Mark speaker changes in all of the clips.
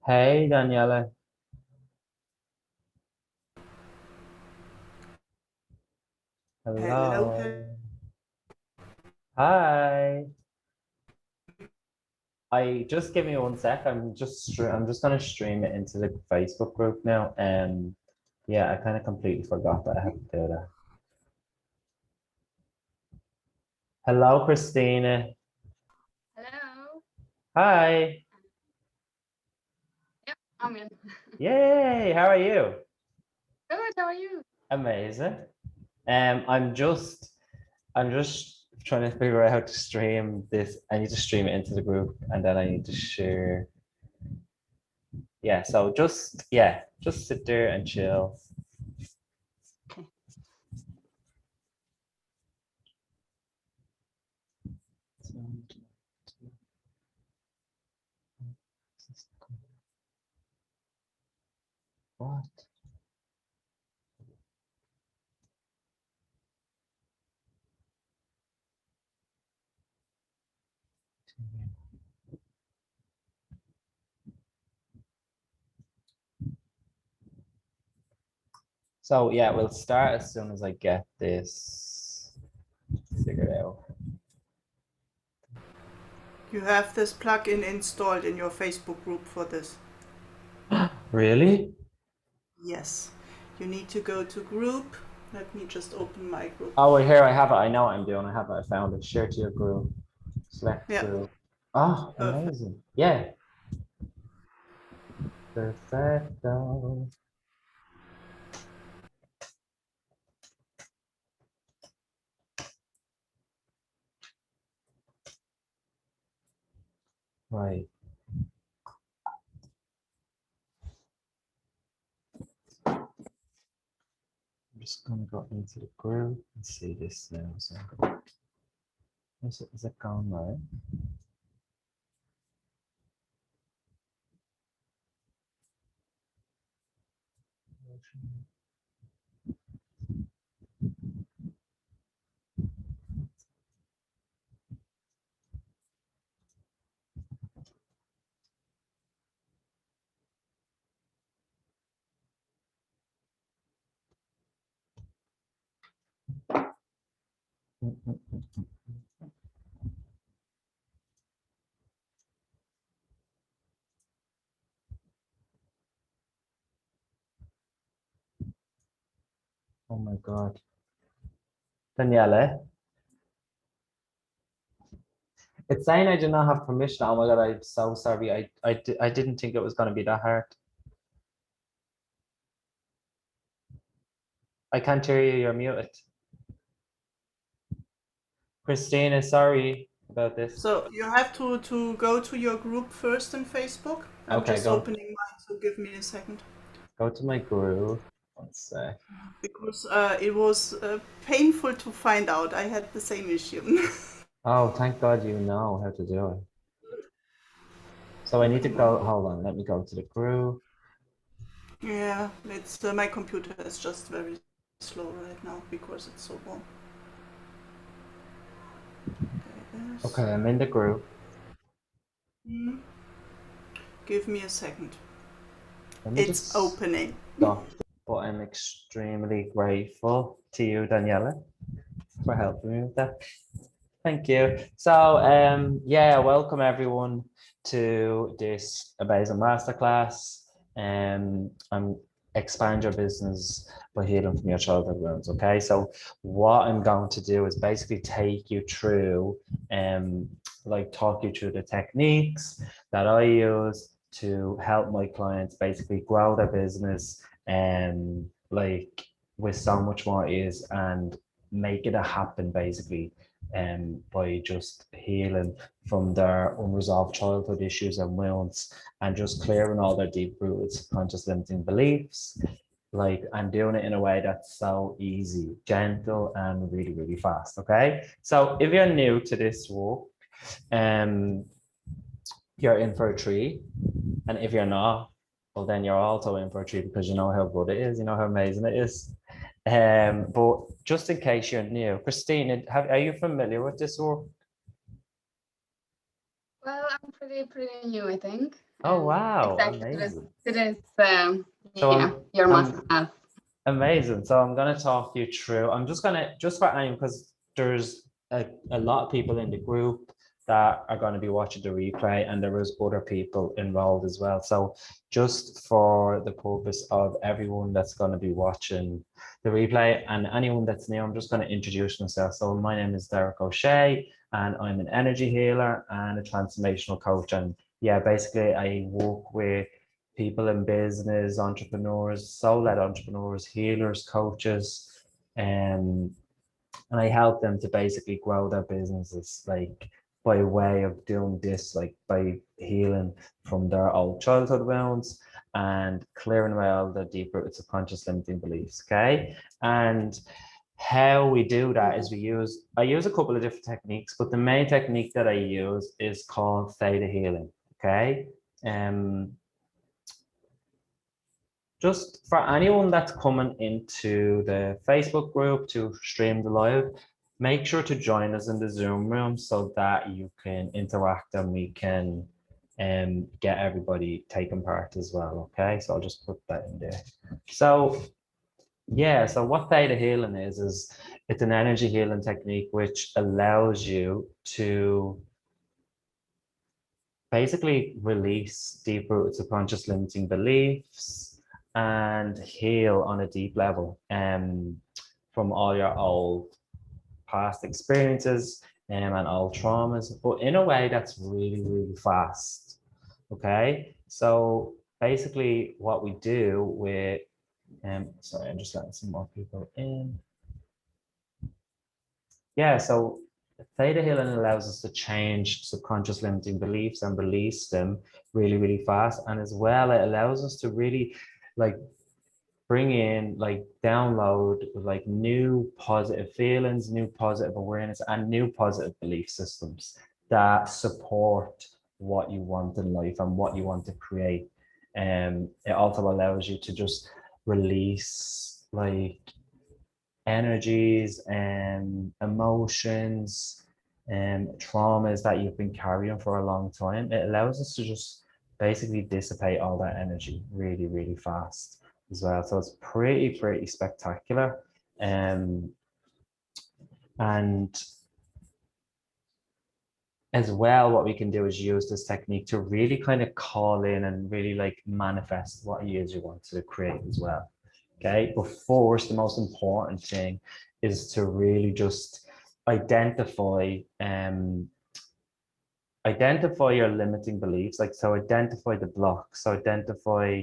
Speaker 1: Hey, Daniela.
Speaker 2: Hello,
Speaker 1: Hello. Hi. I just give me 1 sec. I'm just gonna stream it into the Facebook group now. Yeah, I kind of completely forgot that I had to do that. Hello, Christina.
Speaker 3: Hello.
Speaker 1: Hi.
Speaker 3: Yep, I'm in.
Speaker 1: Yay. How are you?
Speaker 3: Good, how are you?
Speaker 1: Amazing. I'm just trying to figure out how to stream this. I need to stream it into the group and then I need to share. Yeah, so just sit there and chill. What? So yeah, we'll start as soon as I get this figured out.
Speaker 2: you have this plugin installed in your Facebook group for this.
Speaker 1: Really?
Speaker 2: Yes. You need to go to group. Let me just open my group.
Speaker 1: Oh, well, here I have it. I know what I'm doing. I have it. I found it. Share to your group. Select
Speaker 2: Yeah,
Speaker 1: group. Oh,
Speaker 2: perfect.
Speaker 1: amazing. Yeah. Perfecto. Right. I'm just gonna go into the group and see this now. So is it gone right? Oh my God. Daniele, it's saying I do not have permission. Oh my God, I'm so sorry. I didn't think it was gonna be that hard. I can't hear you. You're muted. Christina, sorry about this.
Speaker 2: So you have to go to your group first in Facebook. I'm
Speaker 1: Okay,
Speaker 2: just
Speaker 1: go
Speaker 2: opening mine, so give me a second.
Speaker 1: go to my group. 1 sec.
Speaker 2: Because it was painful to find out. I had the same issue.
Speaker 1: Oh, thank God you know how to do it. So I need to
Speaker 2: Come on.
Speaker 1: go. Hold on, let me go to the group.
Speaker 2: Yeah, it's my computer is just very slow right now because it's so warm. There it is.
Speaker 1: Okay, I'm in the group.
Speaker 2: Hmm. Give me a second.
Speaker 1: Let me
Speaker 2: It's
Speaker 1: just
Speaker 2: opening.
Speaker 1: stop. But I'm extremely grateful to you, Daniela, for helping me with that. Thank you. So, yeah, welcome everyone to this amazing masterclass. I'm expand your business by healing from your childhood wounds. Okay, so what I'm going to do is basically take you through, like talk you through the techniques that I use to help my clients basically grow their business and like with so much more ease and make it a happen basically by just healing from their unresolved childhood issues and wounds and just clearing all their deep rooted subconscious limiting beliefs, like and doing it in a way that's so easy, gentle, and really, really fast. Okay. So if you're new to this work, um, you're in for a treat. And if you're not, well, then you're also in for a treat because you know how good it is, you know how amazing it is. But just in case you're new, Christine, are you familiar with this work?
Speaker 3: Well, I'm pretty new, I think.
Speaker 1: Oh, wow,
Speaker 3: Exactly
Speaker 1: amazing.
Speaker 3: to this,
Speaker 1: So
Speaker 3: yeah, your
Speaker 1: I'm
Speaker 3: masterclass.
Speaker 1: amazing. So I'm going to talk you through. I'm just going to, just for anyone, because there's a lot of people in the group that are going to be watching the replay, and there is other people enrolled as well. So just for the purpose of everyone that's going to be watching the replay and anyone that's new, I'm just going to introduce myself. So my name is Derek O'Shea, and I'm an energy healer and a transformational coach. And yeah, basically I work with people in business, entrepreneurs, soul-led entrepreneurs, healers, coaches, and I help them to basically grow their businesses, like by way of doing this, like by healing from their old childhood wounds and clearing away all the deep-rooted subconscious limiting beliefs. Okay, and how we do that is I use a couple of different techniques, but the main technique that I use is called Theta Healing. Okay, um, just for anyone that's coming into the Facebook group to stream the live, make sure to join us in the Zoom room so that you can interact and we can get everybody taking part as well. Okay, so I'll just put that in there. So yeah, so what Theta Healing is it's an energy healing technique which allows you to basically release deep-rooted subconscious limiting beliefs and heal on a deep level from all your old past experiences and old traumas, but in a way that's really, really fast. Okay, so basically what we do with sorry, I'm just letting some more people in. Yeah, so theta healing allows us to change subconscious limiting beliefs and release them really, really fast. And as well, it allows us to really like bring in, like download like new positive feelings, new positive awareness, and new positive belief systems that support what you want in life and what you want to create. And it also allows you to just release like energies and emotions and traumas that you've been carrying for a long time. It allows us to just basically dissipate all that energy really, really fast as well. So it's pretty spectacular. And as well, what we can do is use this technique to really kind of call in and really like manifest what it is you want to create as well. Okay, but first, the most important thing is to really just identify identify your limiting beliefs. Like, so identify the blocks. So identify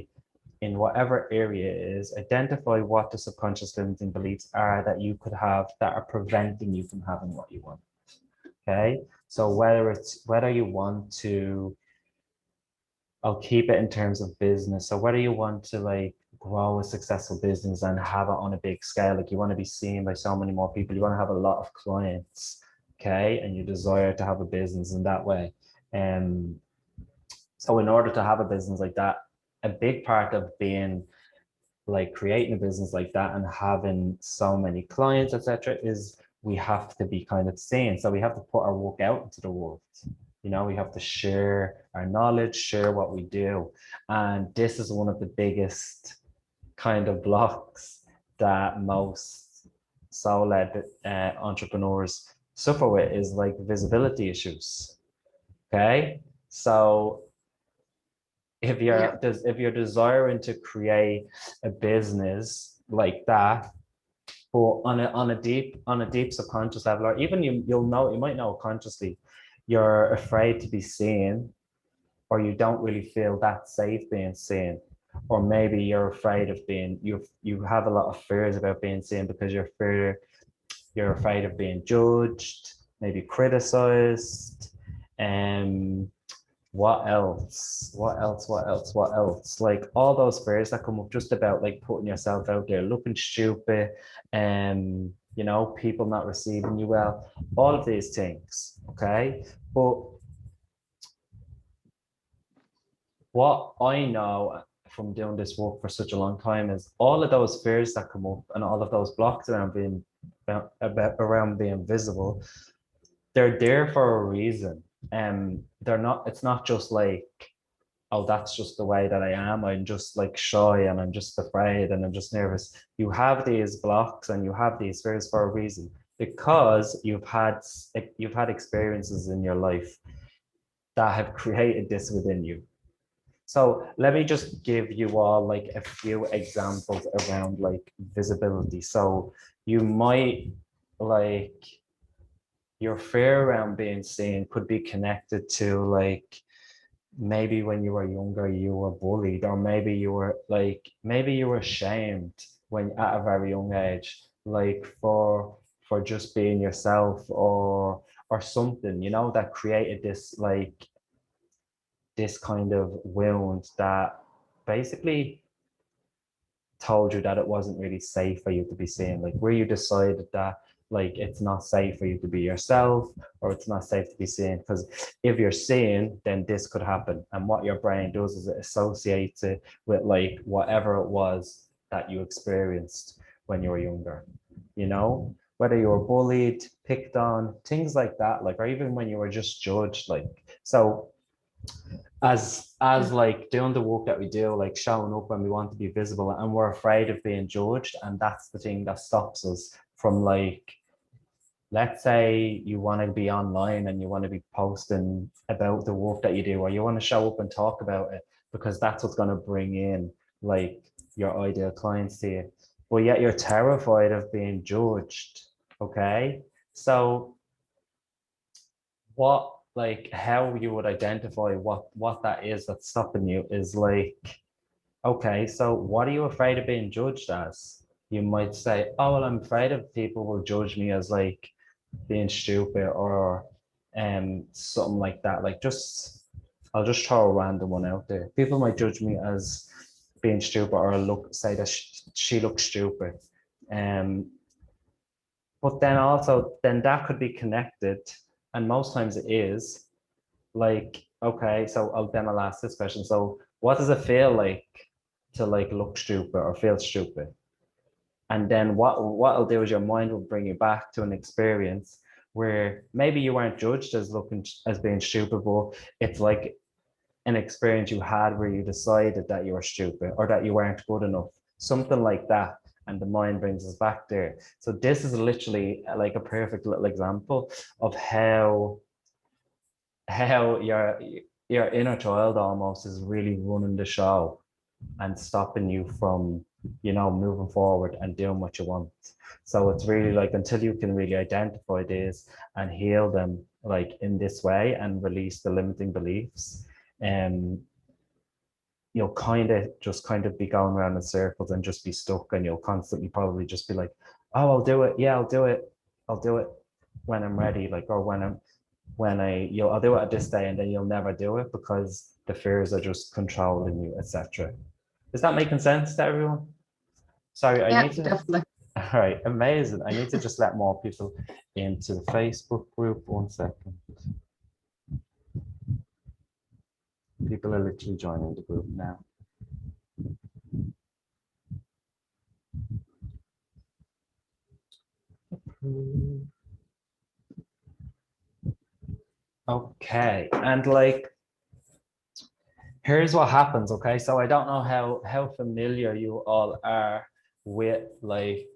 Speaker 1: in whatever area it is, identify what the subconscious limiting beliefs are that you could have that are preventing you from having what you want. Okay, so whether you want to, I'll keep it in terms of business. So whether you want to like grow a successful business and have it on a big scale, like you want to be seen by so many more people, you want to have a lot of clients, okay, and you desire to have a business in that way. And so in order to have a business like that, a big part of being like creating a business like that and having so many clients, etc., is we have to be kind of seen. So we have to put our work out into the world. You know, we have to share our knowledge, share what we do. And this is one of the biggest kind of blocks that most soul-led entrepreneurs suffer with, is like visibility issues. Okay. So if you're desiring to create a business like that, but on a deep subconscious level, or even you might know consciously, you're afraid to be seen, or you don't really feel that safe being seen, or maybe you're afraid of being you have a lot of fears about being seen because you're afraid of being judged, maybe criticized, and what else? Like all those fears that come up just about like putting yourself out there, looking stupid, and you know, people not receiving you well, all of these things. Okay. But what I know from doing this work for such a long time is all of those fears that come up and all of those blocks around being visible, they're there for a reason. it's not just like, oh, that's just the way that I am. I'm just like shy and I'm just afraid and I'm just nervous. You have these blocks and you have these fears for a reason, because you've had experiences in your life that have created this within you. So let me just give you all like a few examples around like visibility. So you might like your fear around being seen could be connected to like maybe when you were younger you were bullied, or maybe you were shamed when at a very young age, like for just being yourself, or something, you know, that created this like this kind of wound that basically told you that it wasn't really safe for you to be seen, like where you decided that like it's not safe for you to be yourself, or it's not safe to be seen, because if you're seen then this could happen, and what your brain does is it associates it with like whatever it was that you experienced when you were younger, you know, whether you were bullied, picked on, things like that, like, or even when you were just judged, like. So as like doing the work that we do, like showing up when we want to be visible, and we're afraid of being judged, and that's the thing that stops us from, like, let's say you want to be online and you want to be posting about the work that you do, or you want to show up and talk about it because that's what's going to bring in like your ideal clients to you, but yet you're terrified of being judged. Okay, so what, like, how you would identify what that is that's stopping you is like, okay, so what are you afraid of being judged as? You might say, oh well, I'm afraid of people will judge me as like being stupid, or something like that. Like, just I'll just throw a random one out there. People might judge me as being stupid, or say that she looks stupid. um but then also then that could be connected, and most times it is, like, okay, so I'll ask this question. So what does it feel like to like look stupid or feel stupid? And then what it'll do is your mind will bring you back to an experience where maybe you weren't judged as looking as being stupid, but it's like an experience you had where you decided that you were stupid or that you weren't good enough, something like that. And the mind brings us back there. So this is literally like a perfect little example of how your inner child almost is really running the show and stopping you from, you know, moving forward and doing what you want. So it's really like, until you can really identify this and heal them like in this way and release the limiting beliefs, um you'll kind of be going around in circles and just be stuck, and you'll constantly probably just be like, oh, I'll do it, yeah, I'll do it when I'm ready, like, or I'll do it at this day, and then you'll never do it because the fears are just controlling you, etc. Is that making sense to everyone? Sorry, I
Speaker 3: Yeah,
Speaker 1: need to.
Speaker 3: definitely.
Speaker 1: All right, amazing. I need to just let more people into the Facebook group. 1 second. People are literally joining the group now. Okay, and like, here's what happens. Okay, so I don't know how familiar you all are with like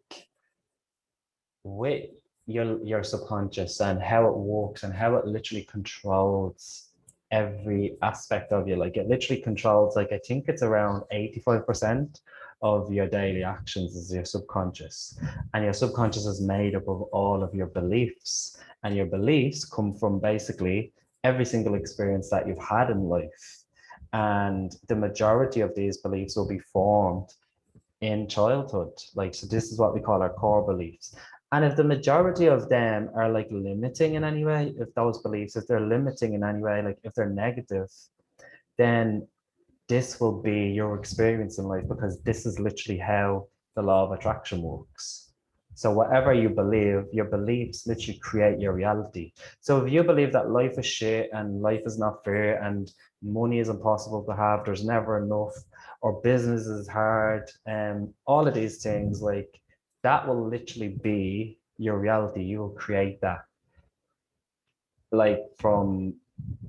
Speaker 1: with your subconscious and how it works and how it literally controls every aspect of you. Like, it literally controls, like, I think it's around 85% of your daily actions is your subconscious, and your subconscious is made up of all of your beliefs, and your beliefs come from basically every single experience that you've had in life, and the majority of these beliefs will be formed in childhood. Like, so this is what we call our core beliefs. And if the majority of them are like limiting in any way, if those beliefs, if they're limiting in any way, like if they're negative, then this will be your experience in life, because this is literally how the law of attraction works. So whatever you believe, your beliefs literally create your reality. So if you believe that life is shit and life is not fair and money is impossible to have, there's never enough, or business is hard, and all of these things, like, that will literally be your reality. You will create that, like, from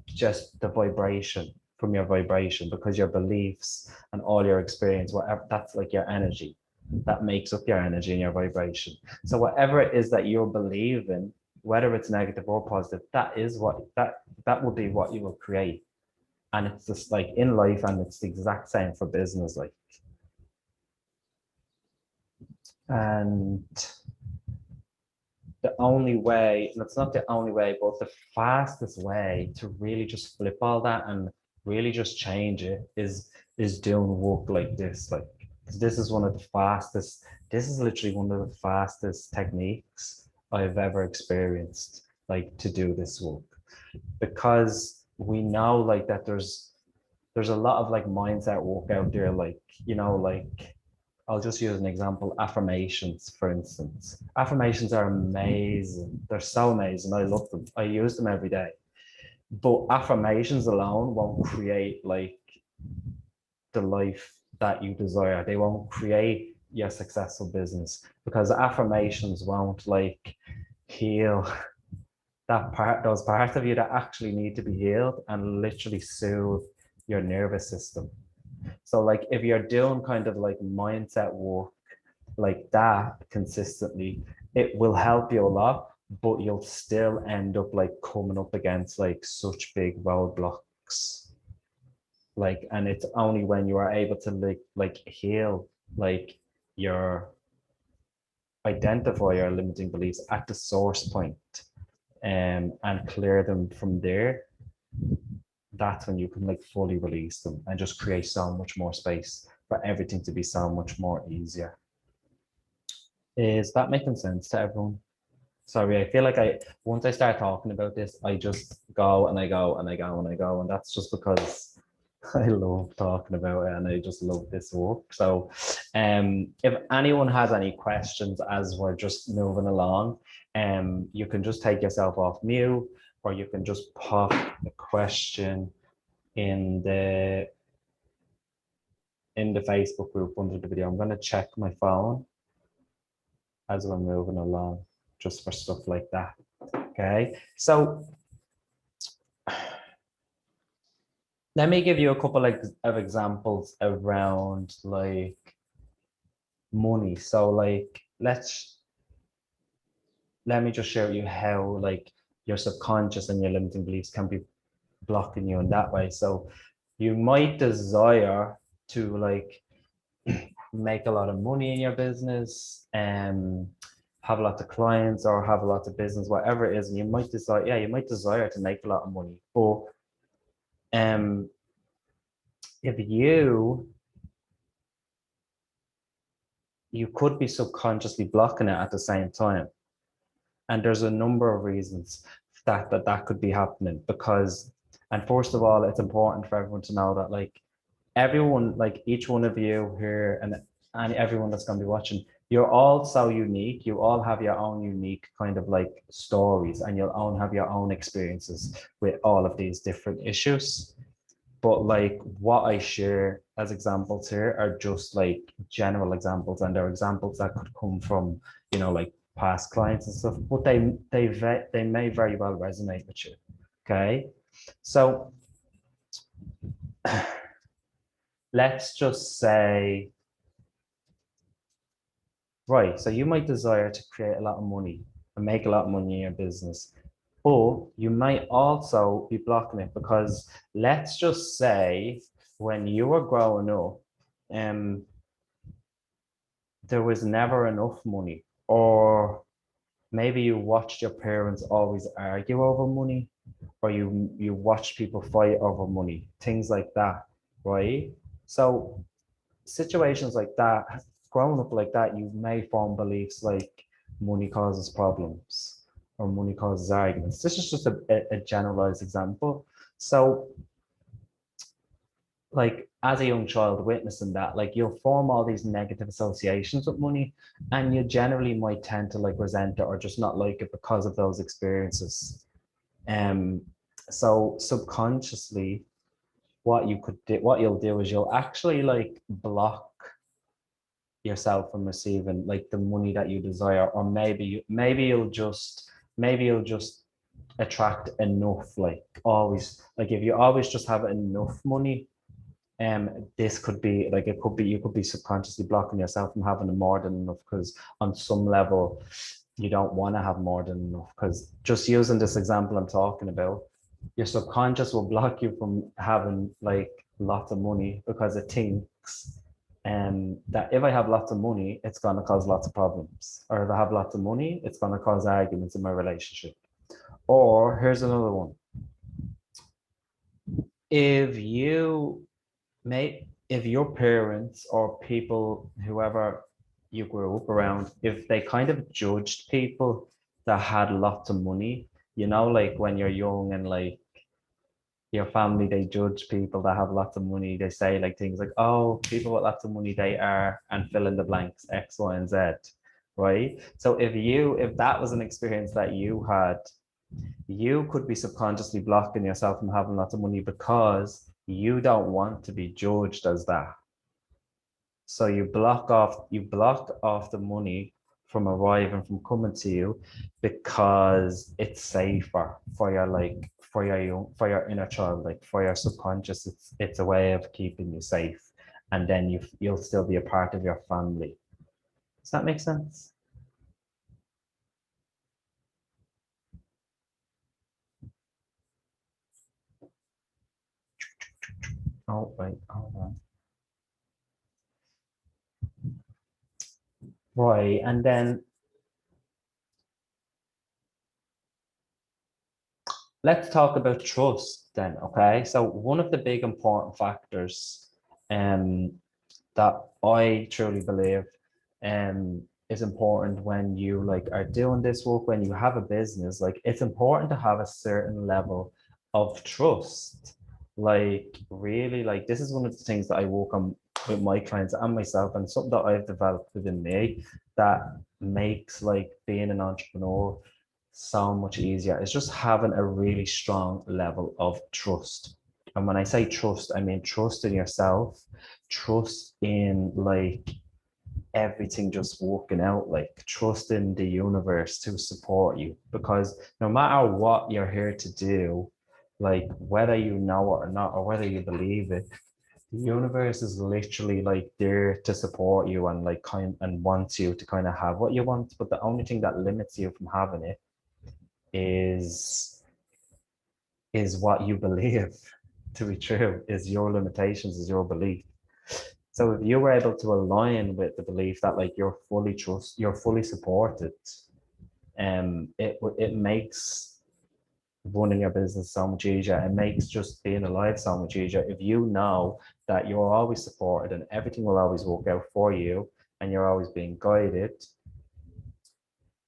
Speaker 1: just the vibration from your vibration, because your beliefs and all your experience, whatever, that's like your energy. That makes up your energy and your vibration. So whatever it is that you're believing, whether it's negative or positive, that is what that will be what you will create. And it's just like in life, and it's the exact same for business. Like, and the only way, and it's not the only way, but the fastest way to really just flip all that and really just change it is doing work like this. Like, this is one of the fastest, this is literally one of the fastest techniques I've ever experienced, like, to do this work. Because we know like that there's a lot of like mindset work out there, like, you know, like, I'll just use an example, affirmations, for instance. Affirmations are amazing. They're so amazing. I love them. I use them every day. But affirmations alone won't create like the life that you desire. They won't create your successful business, because affirmations won't like heal that part, those parts of you that actually need to be healed, and literally soothe your nervous system. So like if you're doing kind of like mindset work like that consistently, it will help you a lot, but you'll still end up like coming up against like such big roadblocks. Like, and it's only when you are able to like heal like your identify your limiting beliefs at the source point, and clear them from there, that's when you can like fully release them and just create so much more space for everything to be so much more easier. Is that making sense to everyone? Sorry, I feel like once I start talking about this, I just go and I go and I go and I go, and that's just because I love talking about it and I just love this work. So if anyone has any questions as we're just moving along, you can just take yourself off mute, or you can just pop a question in the Facebook group under the video. I'm going to check my phone as we're moving along, just for stuff like that. Okay, so let me give you a couple of examples around like money. So like let me just show you how like your subconscious and your limiting beliefs can be blocking you in that way. So you might desire to like make a lot of money in your business and have a lot of clients or have a lot of business, whatever it is, and you might desire, yeah, you might desire to make a lot of money, but if you could be subconsciously blocking it at the same time. And there's a number of reasons that could be happening, because, and first of all, it's important for everyone to know that like everyone, like each one of you here and everyone that's going to be watching, you're all so unique. You all have your own unique kind of like stories, and you'll all have your own experiences with all of these different issues. But like what I share as examples here are just like general examples, and they're examples that could come from, you know, like past clients and stuff, but they may very well resonate with you. Okay, so let's just say, right, so you might desire to create a lot of money and make a lot of money in your business, but you might also be blocking it because let's just say when you were growing up, there was never enough money, or maybe you watched your parents always argue over money, or you watched people fight over money, things like that, right? So situations like that, growing up like that, you may form beliefs like money causes problems or money causes arguments. This is just a generalized example. So like as a young child witnessing that, like you'll form all these negative associations with money, and you generally might tend to like resent it or just not like it because of those experiences. So subconsciously, what you'll do is you'll actually like block yourself from receiving like the money that you desire, or maybe you'll just attract enough, like always, like if you always just have enough money, this could be like, it could be, you could be subconsciously blocking yourself from having more than enough, because on some level you don't want to have more than enough. Because just using this example I'm talking about, your subconscious will block you from having like lots of money, because it thinks that if I have lots of money, it's going to cause lots of problems, or if I have lots of money, it's going to cause arguments in my relationship. Or here's another one: if you if your parents or people, whoever you grew up around, if they kind of judged people that had lots of money, you know, like when you're young and like your family, they judge people that have lots of money. They say like things like, oh, people with lots of money, they are, and fill in the blanks, X, Y, and Z, right? So if that was an experience that you had, you could be subconsciously blocking yourself from having lots of money because you don't want to be judged as that. So you block off the money from arriving, from coming to you, because it's safer for your, like, for your inner child, like for your subconscious. It's a way of keeping you safe, and then you'll still be a part of your family. Does that make sense? Oh wait, hold on. Right, and then let's talk about trust then, okay? So one of the big important factors that I truly believe is important when you like are doing this work, when you have a business, like it's important to have a certain level of trust. Like really, like this is one of the things that I work on with my clients and myself, and something that I've developed within me that makes like being an entrepreneur so much easier. It's just having a really strong level of trust. And when I say trust, I mean trust in yourself, trust in like everything just working out, like trust in the universe to support you. Because no matter what you're here to do, like whether you know it or not, or whether you believe it, the universe is literally like there to support you and like and wants you to kind of have what you want. But the only thing that limits you from having it is what you believe to be true, is your limitations, is your belief. So if you were able to align with the belief that like you're fully supported, it makes running your business so much easier. It makes just being alive so much easier. If you know that you're always supported and everything will always work out for you, and you're always being guided,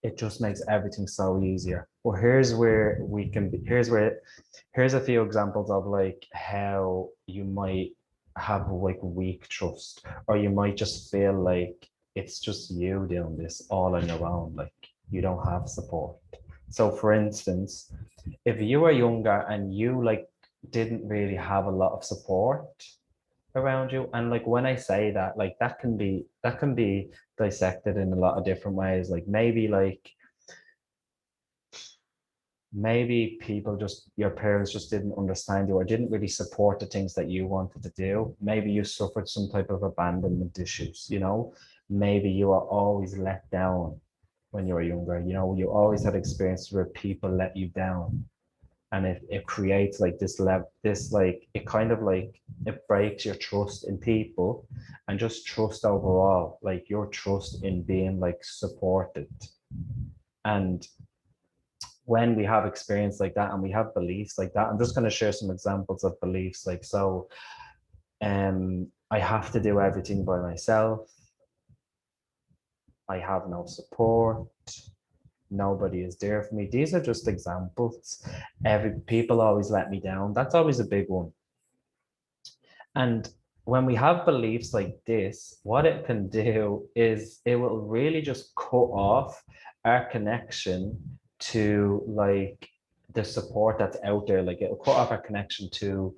Speaker 1: it just makes everything so easier. Well, here's where we can be, here's a few examples of like how you might have like weak trust, or you might just feel like it's just you doing this all on your own, like you don't have support. So for instance, if you were younger and you like didn't really have a lot of support around you, and like when I say that, like that can be dissected in a lot of different ways. Like maybe people just, your parents just didn't understand you or didn't really support the things that you wanted to do. Maybe you suffered some type of abandonment issues, you know. Maybe you were always let down when you were younger, you know. You always had experiences where people let you down, and it creates like this like it kind of like it breaks your trust in people, and just trust overall, like your trust in being like supported. And when we have experience like that and we have beliefs like that, I'm just going to share some examples of beliefs. Like, so I have to do everything by myself, I have no support, nobody is there for me. These are just examples. People always let me down. That's always a big one. And when we have beliefs like this, what it can do is it will really just cut off our connection to like the support that's out there. Like it'll cut off our connection to,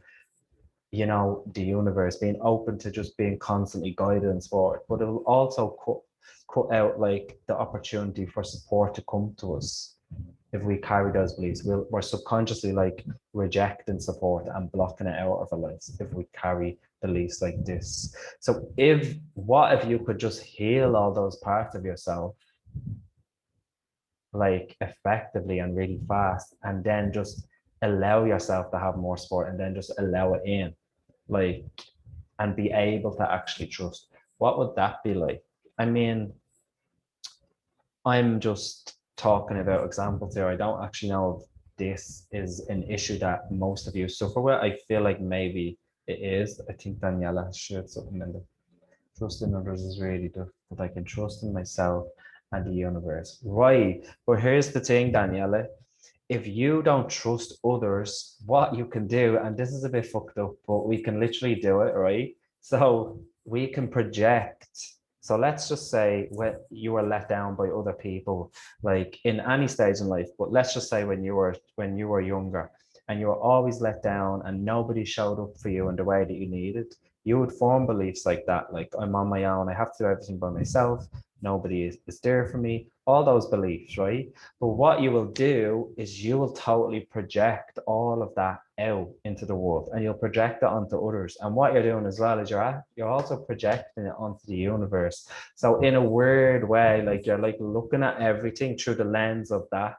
Speaker 1: you know, the universe, being open to just being constantly guided and support. But it will also cut out like the opportunity for support to come to us. if we carry those beliefs, we're subconsciously like rejecting support and blocking it out of our lives if we carry beliefs like this. So what if you could just heal all those parts of yourself like effectively and really fast, and then just allow yourself to have more support, and then just allow it in, like, and be able to actually trust? What would that be like? I mean, I'm just talking about examples here. I don't actually know if this is an issue that most of you suffer with. I feel like maybe it is. I think Daniela has shared something in the trust in others is really difficult. I can trust in myself and the universe. Right. But here's the thing, Daniela. If you don't trust others, what you can do, and this is a bit fucked up, but we can literally do it, right? So we can project. So let's just say when you were let down by other people, like in any stage in life, but let's just say when you were younger and you were always let down and nobody showed up for you in the way that you needed, you would form beliefs like that, like I'm on my own, I have to do everything by myself, nobody is there for me, all those beliefs, right? But what you will do is you will totally project all of that out into the world, and you'll project it onto others. And what you're doing as well is you're also projecting it onto the universe. So in a weird way, like you're like looking at everything through the lens of that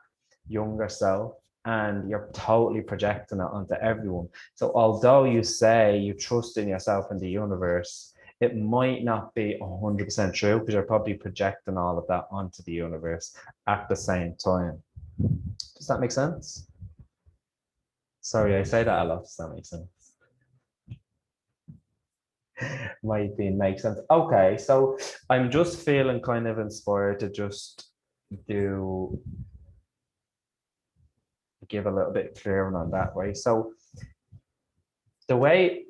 Speaker 1: younger self, and you're totally projecting it onto everyone. So although you say you trust in yourself and the universe, it might not be 100% true, because you're probably projecting all of that onto the universe at the same time. Does that make sense? Sorry, I say that a lot. Does that make sense? Might be make sense. Okay, so I'm just feeling kind of inspired to just give a little bit clearer on that, right? So the way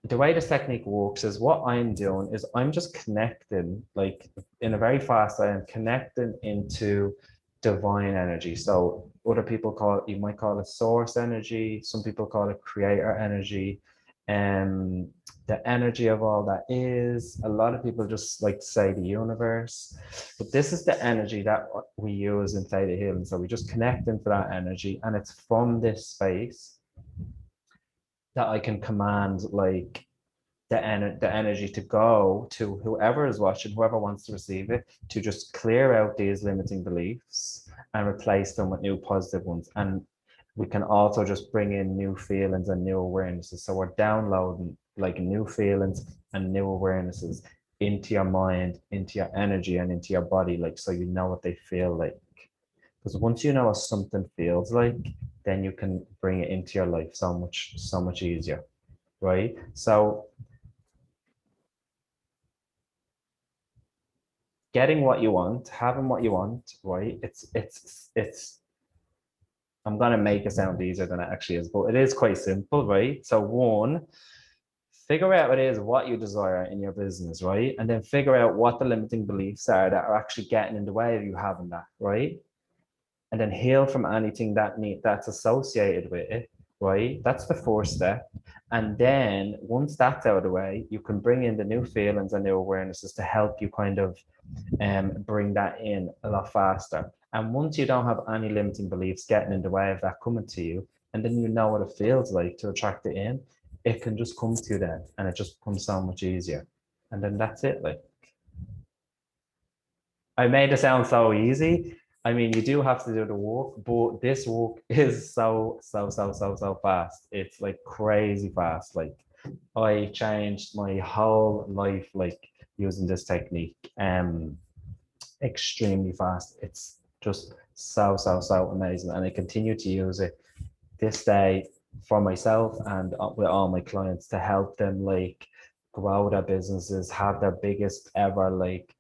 Speaker 1: this technique works is, what I'm doing is I'm just connecting, like in a very fast way, I'm connecting into divine energy. So other people call it, you might call it source energy, some people call it creator energy, and the energy of all that is, a lot of people just like to say the universe, but this is the energy that we use in Theta Healing. So we just connect into that energy, and it's from this space that I can command like the energy to go to whoever is watching, whoever wants to receive it, to just clear out these limiting beliefs and replace them with new positive ones. And we can also just bring in new feelings and new awarenesses. So we're downloading like new feelings and new awarenesses into your mind, into your energy, and into your body, like, so you know what they feel like. Because once you know what something feels like, then you can bring it into your life so much easier, right? So getting what you want, having what you want, right? It's I'm gonna make it sound easier than it actually is, but it is quite simple, right? So one, figure out what it is, what you desire in your business, right? And then figure out what the limiting beliefs are that are actually getting in the way of you having that, right? And then heal from anything that's associated with it, right? That's the first step. And then once that's out of the way, you can bring in the new feelings and new awarenesses to help you kind of bring that in a lot faster. And once you don't have any limiting beliefs getting in the way of that coming to you, and then you know what it feels like to attract it in, it can just come to you then, and it just becomes so much easier. And then that's it. Like, I made it sound so easy. I mean, you do have to do the work, but this work is so fast. It's like crazy fast. Like, I changed my whole life, like using this technique, extremely fast. It's just so amazing. And I continue to use it this day for myself and with all my clients to help them like grow their businesses, have their biggest ever like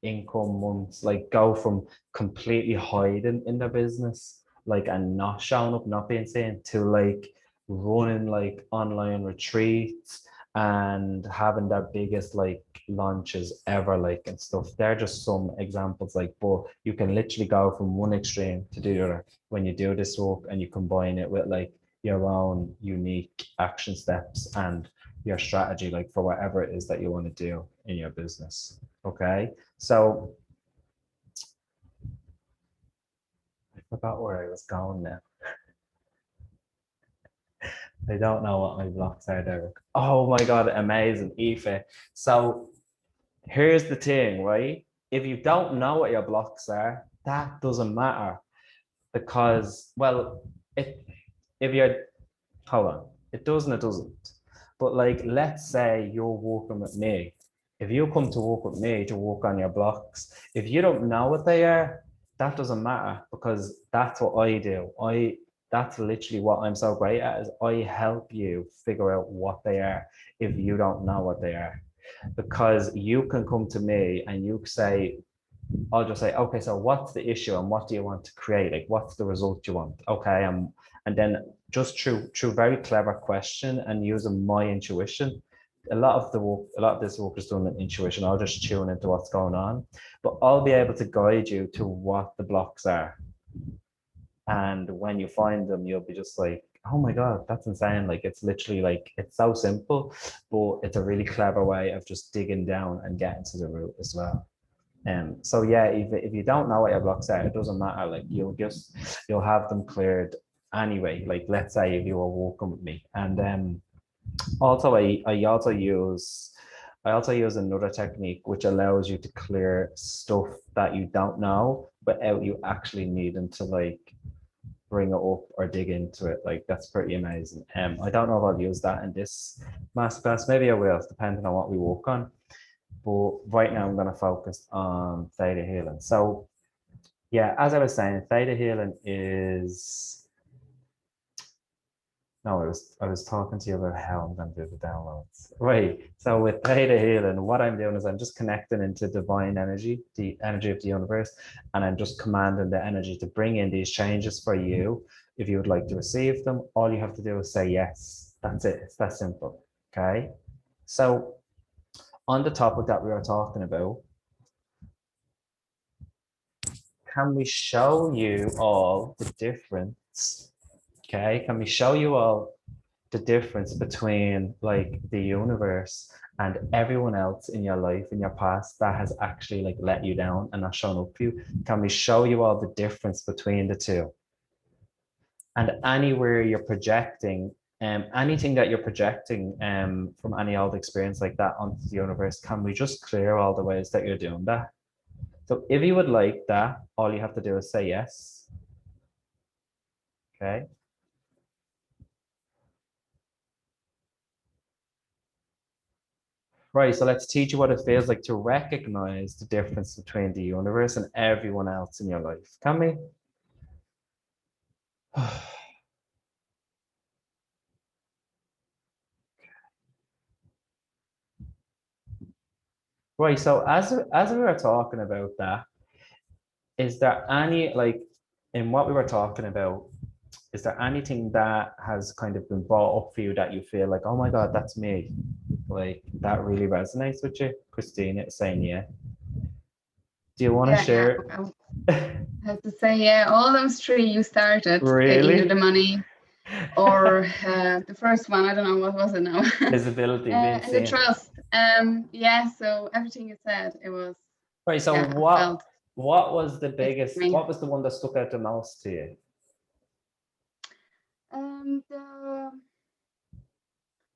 Speaker 1: income months, like go from completely hiding in their business, like, and not showing up, not being seen, to like running like online retreats and having their biggest like launches ever, like, and stuff. They're just some examples, like, but you can literally go from one extreme to the other when you do this work, and you combine it with like your own unique action steps and your strategy, like for whatever it is that you want to do in your business. Okay, so forgot where I was going now. I don't know what my blocks are, Derek. Oh my God, amazing, Aoife. So here's the thing, right? If you don't know what your blocks are, that doesn't matter because, well, if you're, hold on, it doesn't. But like, let's say you're working with me. If you come to work with me to work on your blocks, if you don't know what they are, that doesn't matter because that's what I do. That's literally what I'm so great at is I help you figure out what they are if you don't know what they are. Because you can come to me and you say, I'll just say, okay, so what's the issue and what do you want to create? Like, what's the result you want? Okay, and then just through very clever question and using my intuition. A lot of this work is done in intuition. I'll just tune into what's going on, but I'll be able to guide you to what the blocks are. And when you find them, you'll be just like, oh my God, that's insane. Like, it's literally like, it's so simple, but it's a really clever way of just digging down and getting to the root as well. So yeah, if you don't know what your blocks are, it doesn't matter. Like you'll have them cleared anyway. Like let's say if you were working with me, and also I also use another technique which allows you to clear stuff that you don't know without you actually needing to like bring it up or dig into it. Like that's pretty amazing. I don't know if I'll use that in this masterclass. Maybe I will, depending on what we work on. But right now I'm going to focus on Theta Healing. So yeah, as I was saying, Theta Healing is, no, I was talking to you about how I'm going to do the downloads. Right. So with Theta Healing, what I'm doing is I'm just connecting into divine energy, the energy of the universe, and I'm just commanding the energy to bring in these changes for you. If you would like to receive them, all you have to do is say yes. That's it. It's that simple. Okay. So on the topic that we were talking about, can we show you all the difference? Okay, can we show you all the difference between like the universe and everyone else in your life, in your past that has actually like let you down and not shown up for you? Can we show you all the difference between the two? And anywhere you're projecting, anything that you're projecting from any old experience like that onto the universe, can we just clear all the ways that you're doing that? So if you would like that, all you have to do is say yes. Okay. Right, so let's teach you what it feels like to recognize the difference between the universe and everyone else in your life. Can we? Right, so as we were talking about that, is there any, like, in what we were talking about, is there anything that has kind of been brought up for you that you feel like, oh my God, that's me? Like, that really resonates with you? Christina is saying yeah. Do you want to share?
Speaker 3: Yeah. I have to say, yeah, all those three you started.
Speaker 1: Really?
Speaker 3: Either the money or the first one, I don't know, what was it now?
Speaker 1: Visibility, being
Speaker 3: And the
Speaker 1: seen.
Speaker 3: trust. Yeah, so everything you said, it was,
Speaker 1: Right, so
Speaker 3: yeah,
Speaker 1: what was the
Speaker 3: it's
Speaker 1: biggest,
Speaker 3: me.
Speaker 1: what was the one that stuck out the most to you?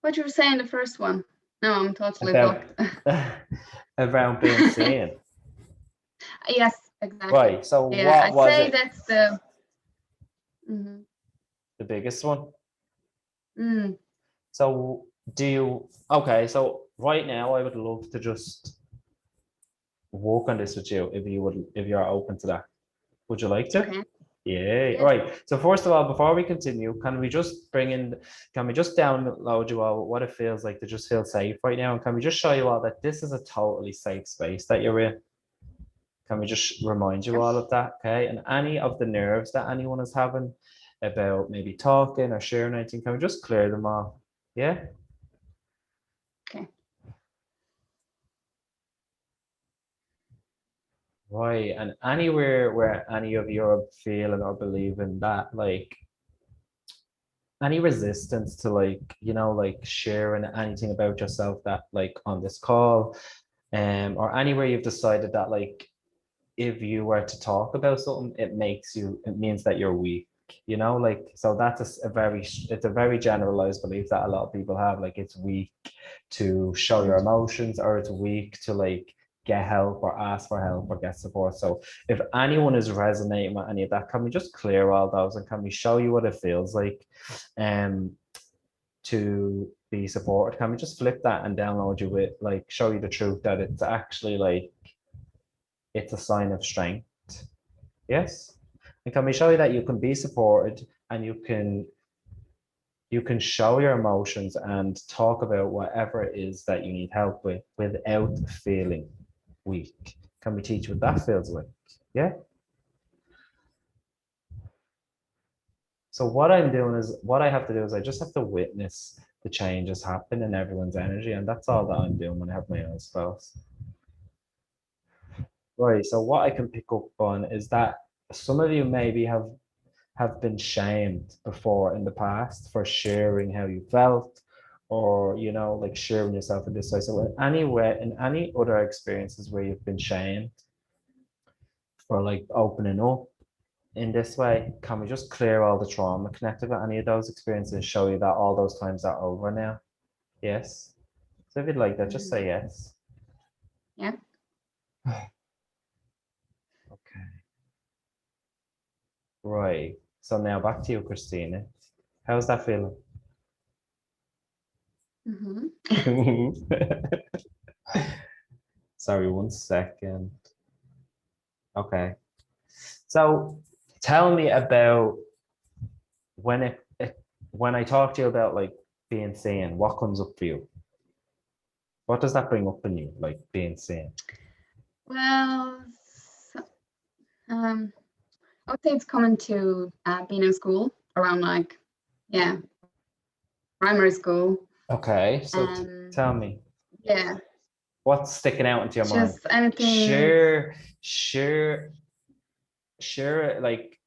Speaker 3: What you were saying, the first one? No, I'm totally
Speaker 1: About
Speaker 3: blocked.
Speaker 1: around being seen.
Speaker 3: Yes, exactly.
Speaker 1: Right, so
Speaker 3: Yeah,
Speaker 1: what
Speaker 3: I'd
Speaker 1: was
Speaker 3: say
Speaker 1: it?
Speaker 3: that's the. Mhm.
Speaker 1: The biggest one?
Speaker 3: Mm.
Speaker 1: So do you, okay, so right now I would love to just work on this with you if you're open to that. Would you like to?
Speaker 3: Okay.
Speaker 1: Yeah.
Speaker 3: Yeah.
Speaker 1: All right. So first of all, before we continue, can we just download you all what it feels like to just feel safe right now? And can we just show you all that this is a totally safe space that you're in? Can we just remind you all of that? Okay. And any of the nerves that anyone is having about maybe talking or sharing anything, can we just clear them all? Yeah.
Speaker 3: Okay.
Speaker 1: Right. And anywhere where any of you are feeling or believing that, like, any resistance to like, like sharing anything about yourself that like on this call, or anywhere you've decided that like if you were to talk about something, it means that you're weak, you know, like, so that's it's a very generalized belief that a lot of people have, like it's weak to show your emotions, or it's weak to like get help or ask for help or get support. So if anyone is resonating with any of that, can we just clear all those, and can we show you what it feels like to be supported? Can we just flip that and download you with, like, show you the truth that it's actually like, it's a sign of strength? Yes. And can we show you that you can be supported, and you can show your emotions and talk about whatever it is that you need help with without feeling weak? Can we teach what that feels like? Yeah. So what I'm doing is, what I have to do is I just have to witness the changes happen in everyone's energy, and that's all that I'm doing when I have my own spouse. Right. So what I can pick up on is that some of you maybe have been shamed before in the past for sharing how you felt, or, you know, like sharing yourself in this way. So in any other experiences where you've been shamed for like opening up in this way, can we just clear all the trauma connected with any of those experiences and show you that all those times are over now? Yes. So if you'd like that, just say yes.
Speaker 3: Yeah.
Speaker 1: Okay. Right. So now back to you, Christina. How's that feeling? Sorry, 1 second. Okay. So tell me about when when I talk to you about like being seen, what comes up for you? What does that bring up in you, like being seen?
Speaker 3: Well, I would say it's common to being in school around like, yeah, primary school.
Speaker 1: Okay, so tell me.
Speaker 3: Yeah.
Speaker 1: What's sticking out into your mind?
Speaker 3: Just anything.
Speaker 1: Share like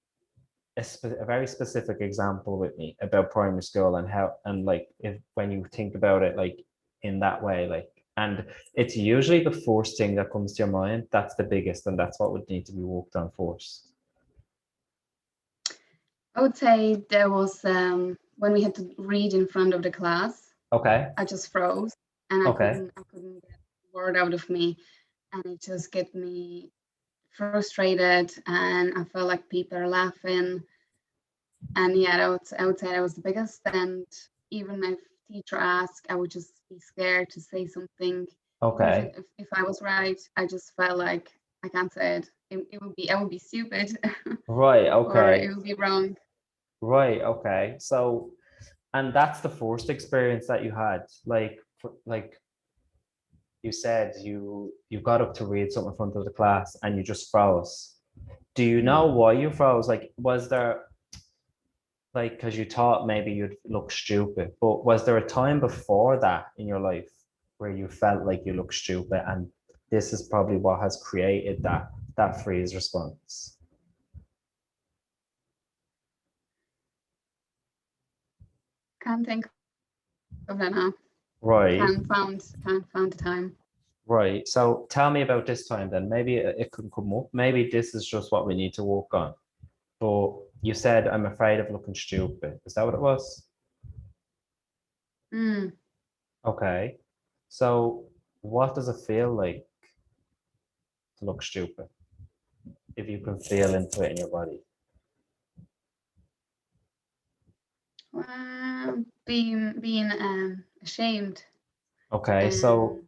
Speaker 1: a very specific example with me about primary school, and how, and like, if when you think about it like in that way, like, and it's usually the first thing that comes to your mind that's the biggest, and that's what would need to be worked on first.
Speaker 3: I would say there was when we had to read in front of the class.
Speaker 1: Okay.
Speaker 3: I just froze, and I
Speaker 1: Okay.
Speaker 3: couldn't get a word out of me, and it just get me frustrated, and I felt like people are laughing, and yeah, I would say that was the biggest. And even if teacher asked, I would just be scared to say something.
Speaker 1: Okay.
Speaker 3: If I was right, I just felt like I can't say it. I would be stupid.
Speaker 1: Right.
Speaker 3: Or
Speaker 1: Okay.
Speaker 3: it would be wrong.
Speaker 1: Right. Okay. So, and that's the first experience that you had, like you said you got up to read something in front of the class and you just froze. Do you know why you froze? Like, was there, like, because you thought maybe you'd look stupid, but was there a time before that in your life where you felt like you looked stupid, and this is probably what has created that freeze response?
Speaker 3: Can't think of that now.
Speaker 1: Right.
Speaker 3: Can't found the time.
Speaker 1: Right. So tell me about this time then. Maybe it could come up. Maybe this is just what we need to work on. But you said, I'm afraid of looking stupid. Is that what it was? Okay. So what does it feel like to look stupid? If you can feel into it in your body.
Speaker 3: Being ashamed.
Speaker 1: Okay. So,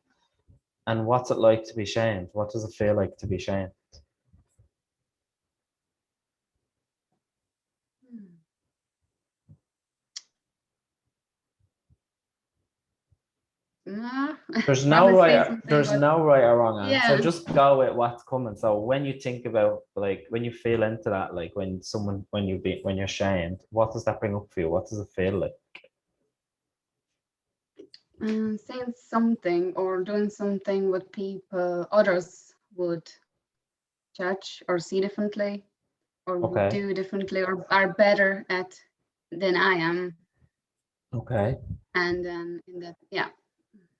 Speaker 1: and what's it like to be shamed? What does it feel like to be shamed? There's no right or wrong answer.
Speaker 3: Yeah.
Speaker 1: Just go with what's coming. So when you think about, like, when you feel into that, like when you're shamed, what does that bring up for you? What does it feel like?
Speaker 3: Saying something or doing something what others would judge or see differently, or would do differently, or are better at than I am.
Speaker 1: Okay.
Speaker 3: And then in that, yeah.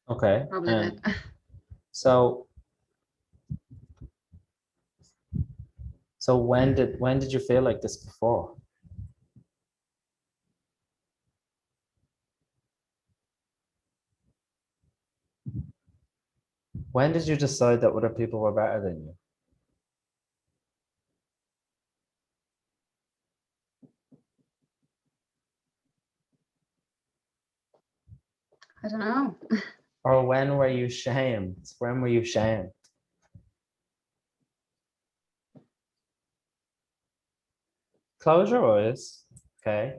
Speaker 1: Okay.
Speaker 3: Probably that.
Speaker 1: So So when did you feel like this before? When did you decide that other people were better than you?
Speaker 3: I don't know.
Speaker 1: Or when were you shamed? When were you shamed? Close your eyes, okay?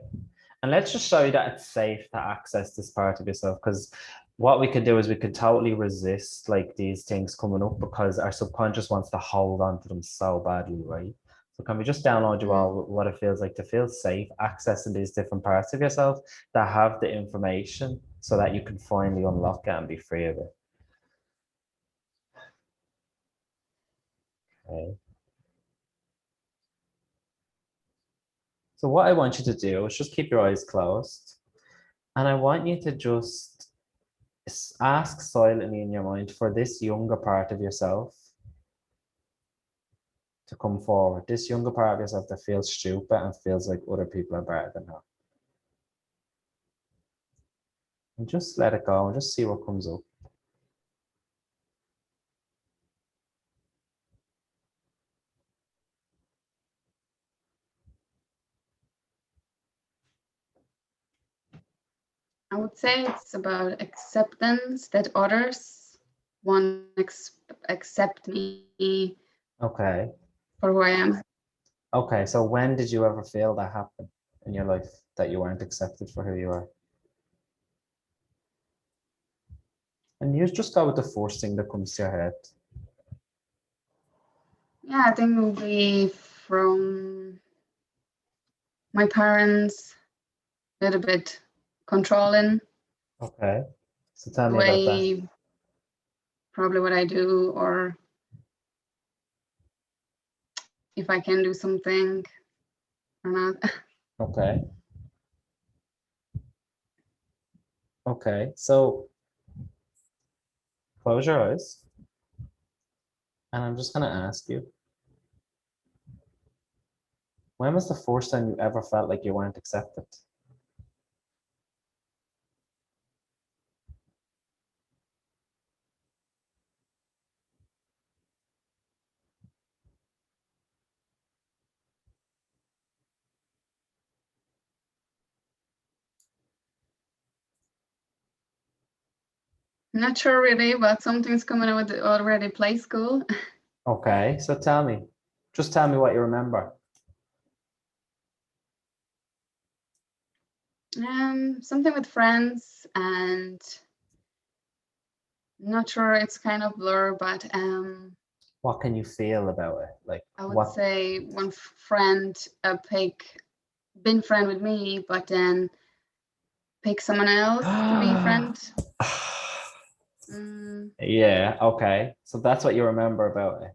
Speaker 1: And let's just show you that it's safe to access this part of yourself, because what we could do is we could totally resist like these things coming up because our subconscious wants to hold on to them so badly, right? So can we just download you all what it feels like to feel safe accessing these different parts of yourself that have the information so that you can finally unlock it and be free of it? Okay. So what I want you to do is just keep your eyes closed. And I want you to just ask silently in your mind for this younger part of yourself to come forward. This younger part of yourself that feels stupid and feels like other people are better than her. And just let it go and just see what comes up.
Speaker 3: I would say it's about acceptance that others won't accept me
Speaker 1: Okay.
Speaker 3: for who I am.
Speaker 1: Okay. So when did you ever feel that happen in your life, that you weren't accepted for who you are? And you just go with the first thing that comes to your head.
Speaker 3: Yeah, I think it will be from my parents, a little bit controlling
Speaker 1: Okay. So tell
Speaker 3: the
Speaker 1: me about that.
Speaker 3: way, probably what I do, or if I can do something or not.
Speaker 1: Okay. Okay. So close your eyes. And I'm just going to ask you, when was the first time you ever felt like you weren't accepted?
Speaker 3: Not sure really, but something's coming out already. Play school.
Speaker 1: Okay, so tell me, just tell me what you remember.
Speaker 3: Something with friends, and not sure. It's kind of blur, but
Speaker 1: What can you feel about it? Like
Speaker 3: I would
Speaker 1: what?
Speaker 3: say one friend been friend with me, but then pick someone else to be friend.
Speaker 1: Yeah, okay. So that's what you remember about it.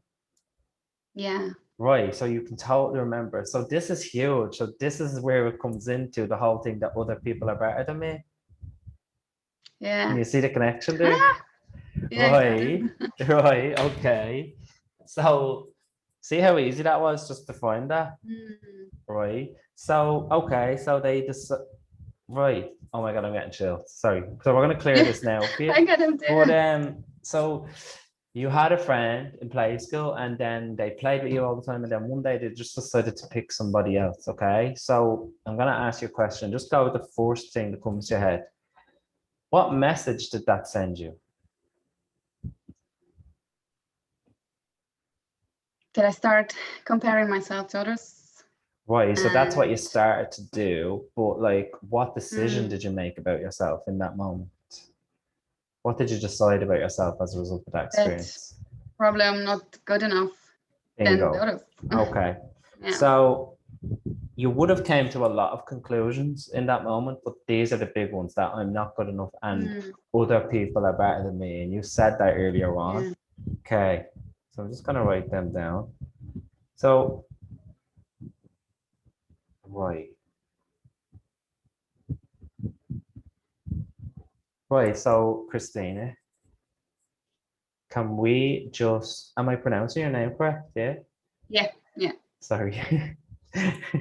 Speaker 3: Yeah.
Speaker 1: Right, so you can totally remember. So this is huge. So this is where it comes into the whole thing that other people are better than me.
Speaker 3: Yeah.
Speaker 1: Can you see the connection there?
Speaker 3: Yeah,
Speaker 1: Right, right, okay. So see how easy that was just to find that? Right. So, okay, so they just, right. Oh my God, I'm getting chilled. Sorry. So we're going to clear this now for you.
Speaker 3: I got him too.
Speaker 1: But so you had a friend in play school and then they played with you all the time. And then one day they just decided to pick somebody else. Okay. So I'm going to ask you a question. Just go with the first thing that comes to your head. What message did that send you?
Speaker 3: Did I start comparing myself to others?
Speaker 1: Right. So that's what you
Speaker 3: And
Speaker 1: started to do. But like, what decision did you make about yourself in that moment? What did you decide about yourself as a result of that
Speaker 3: that
Speaker 1: experience?
Speaker 3: probably I'm not good enough than the
Speaker 1: Bingo.
Speaker 3: others.
Speaker 1: Okay.
Speaker 3: Yeah.
Speaker 1: So you would have came to a lot of conclusions in that moment, but these are the big ones that I'm not good enough and other people are better than me. And you said that earlier on.
Speaker 3: Yeah.
Speaker 1: Okay. So I'm just going to write them down. So, right. Right. So, Christina, can we just, am I pronouncing your name correct? Yeah.
Speaker 3: Yeah. Yeah.
Speaker 1: Sorry.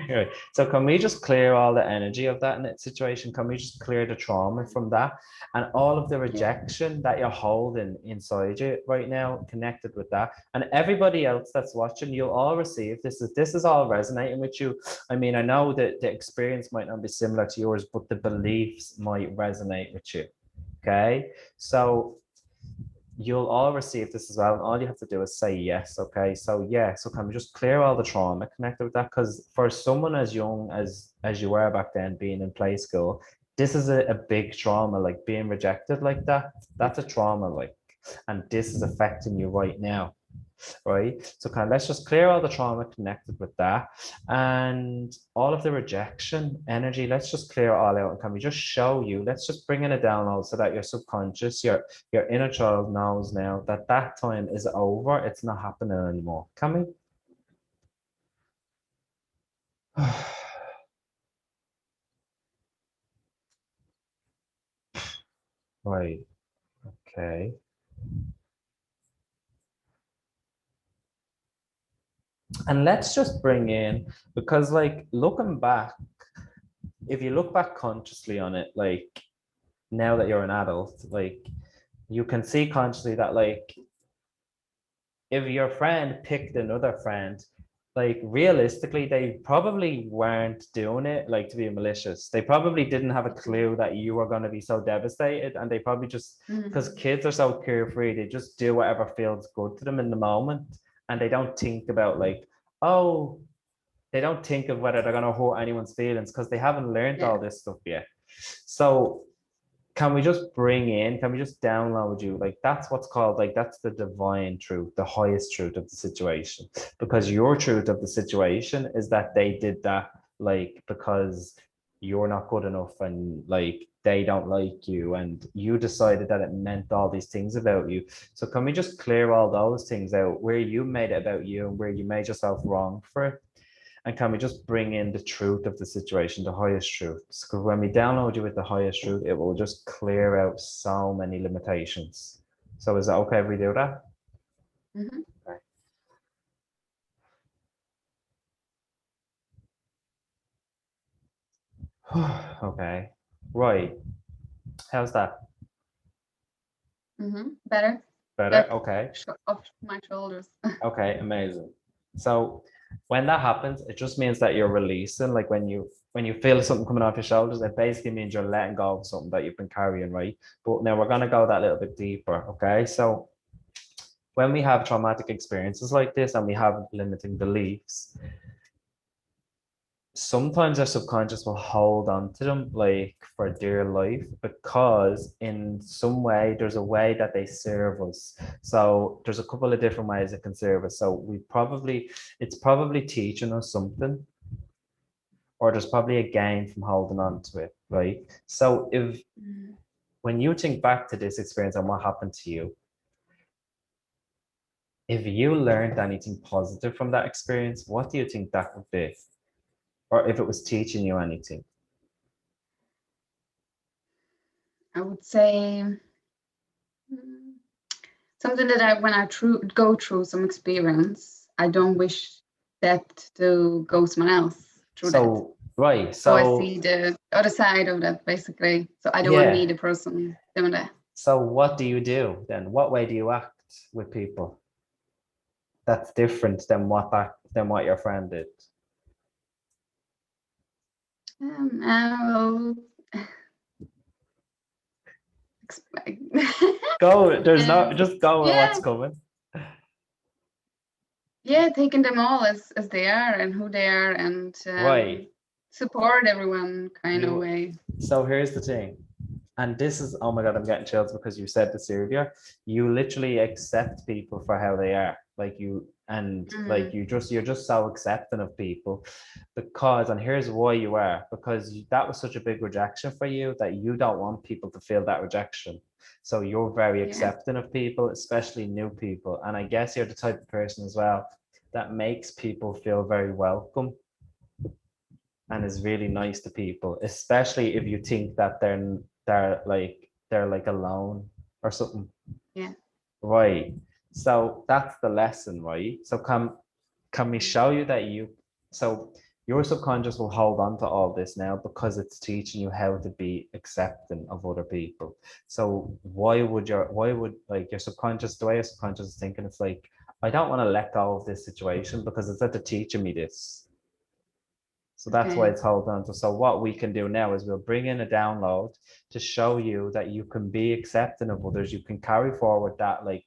Speaker 1: Right. So can we just clear all the energy of that situation? Can we just clear the trauma from that and all of the rejection that you're holding inside you right now, connected with that? And everybody else that's watching, you'll all receive this is all resonating with you. I mean, I know that the experience might not be similar to yours, but the beliefs might resonate with you. Okay. So you'll all receive this as well, and all you have to do is say yes. Okay, so yeah, so can we just clear all the trauma connected with that? Because for someone as young as you were back then, being in play school, this is a big trauma. Like being rejected like that, that's a trauma. Like, and this is affecting you right now, right? So let's just clear all the trauma connected with that and all of the rejection energy. Let's just clear it all out. And can we just show you, let's just bring it down all so that your subconscious, your inner child knows now that that time is over. It's not happening anymore. Can we? Right. Okay. And let's just bring in, because like looking back, if you look back consciously on it, like now that you're an adult, like you can see consciously that like if your friend picked another friend, like realistically, they probably weren't doing it like to be malicious. They probably didn't have a clue that you were going to be so devastated. And they probably just, because kids are so carefree, they just do whatever feels good to them in the moment. And they don't think about like, oh, they don't think of whether they're going to hurt anyone's feelings because they haven't learned all this stuff yet. So can we just download you? Like that's what's called, like that's the divine truth, the highest truth of the situation. Because your truth of the situation is that they did that like because you're not good enough and like they don't like you and you decided that it meant all these things about you. So can we just clear all those things out where you made it about you and where you made yourself wrong for it? And can we just bring in the truth of the situation, the highest truth? Because when we download you with the highest truth, it will just clear out so many limitations. So is it okay if we do that? Okay. Okay. Right. How's that?
Speaker 3: Better.
Speaker 1: Better? Okay.
Speaker 3: Off my shoulders.
Speaker 1: Okay, amazing. So when that happens, it just means that you're releasing. Like when you feel something coming off your shoulders, it basically means you're letting go of something that you've been carrying, right? But now we're gonna go that little bit deeper. Okay. So when we have traumatic experiences like this and we have limiting beliefs, sometimes our subconscious will hold on to them like for dear life because in some way there's a way that they serve us. So there's a couple of different ways it can serve us. So it's probably teaching us something, or there's probably a gain from holding on to it, right? So if when you think back to this experience and what happened to you, if you learned anything positive from that experience, what do you think that would be? Or if it was teaching you anything?
Speaker 3: I would say something that when I go through some experience, I don't wish that to go someone else through that.
Speaker 1: Right.
Speaker 3: So I see the other side of that basically. So I don't want to be the person doing that.
Speaker 1: So what do you do then? What way do you act with people that's different than what your friend did?
Speaker 3: Well,
Speaker 1: Go. There's no. Just go with what's coming.
Speaker 3: Yeah, taking them all as they are and who they are, and support everyone kind of way.
Speaker 1: So here's the thing, and this is, oh my God, I'm getting chills because you said this earlier. You literally accept people for how they are, like you, and like you're just so accepting of people because, and here's why you are, because that was such a big rejection for you that you don't want people to feel that rejection. So you're very accepting of people, especially new people. And I guess you're the type of person as well that makes people feel very welcome and is really nice to people, especially if you think that they're like alone or something.
Speaker 3: Yeah.
Speaker 1: Right. So that's the lesson, right? So can we show you that so your subconscious will hold on to all this now because it's teaching you how to be accepting of other people. So why would like your subconscious, the way your subconscious is thinking, it's like, I don't want to let go of this situation because it's after teaching me this. So that's why
Speaker 3: Okay.
Speaker 1: it's holding on to. So what we can do now is we'll bring in a download to show you that you can be accepting of others. You can carry forward that, like,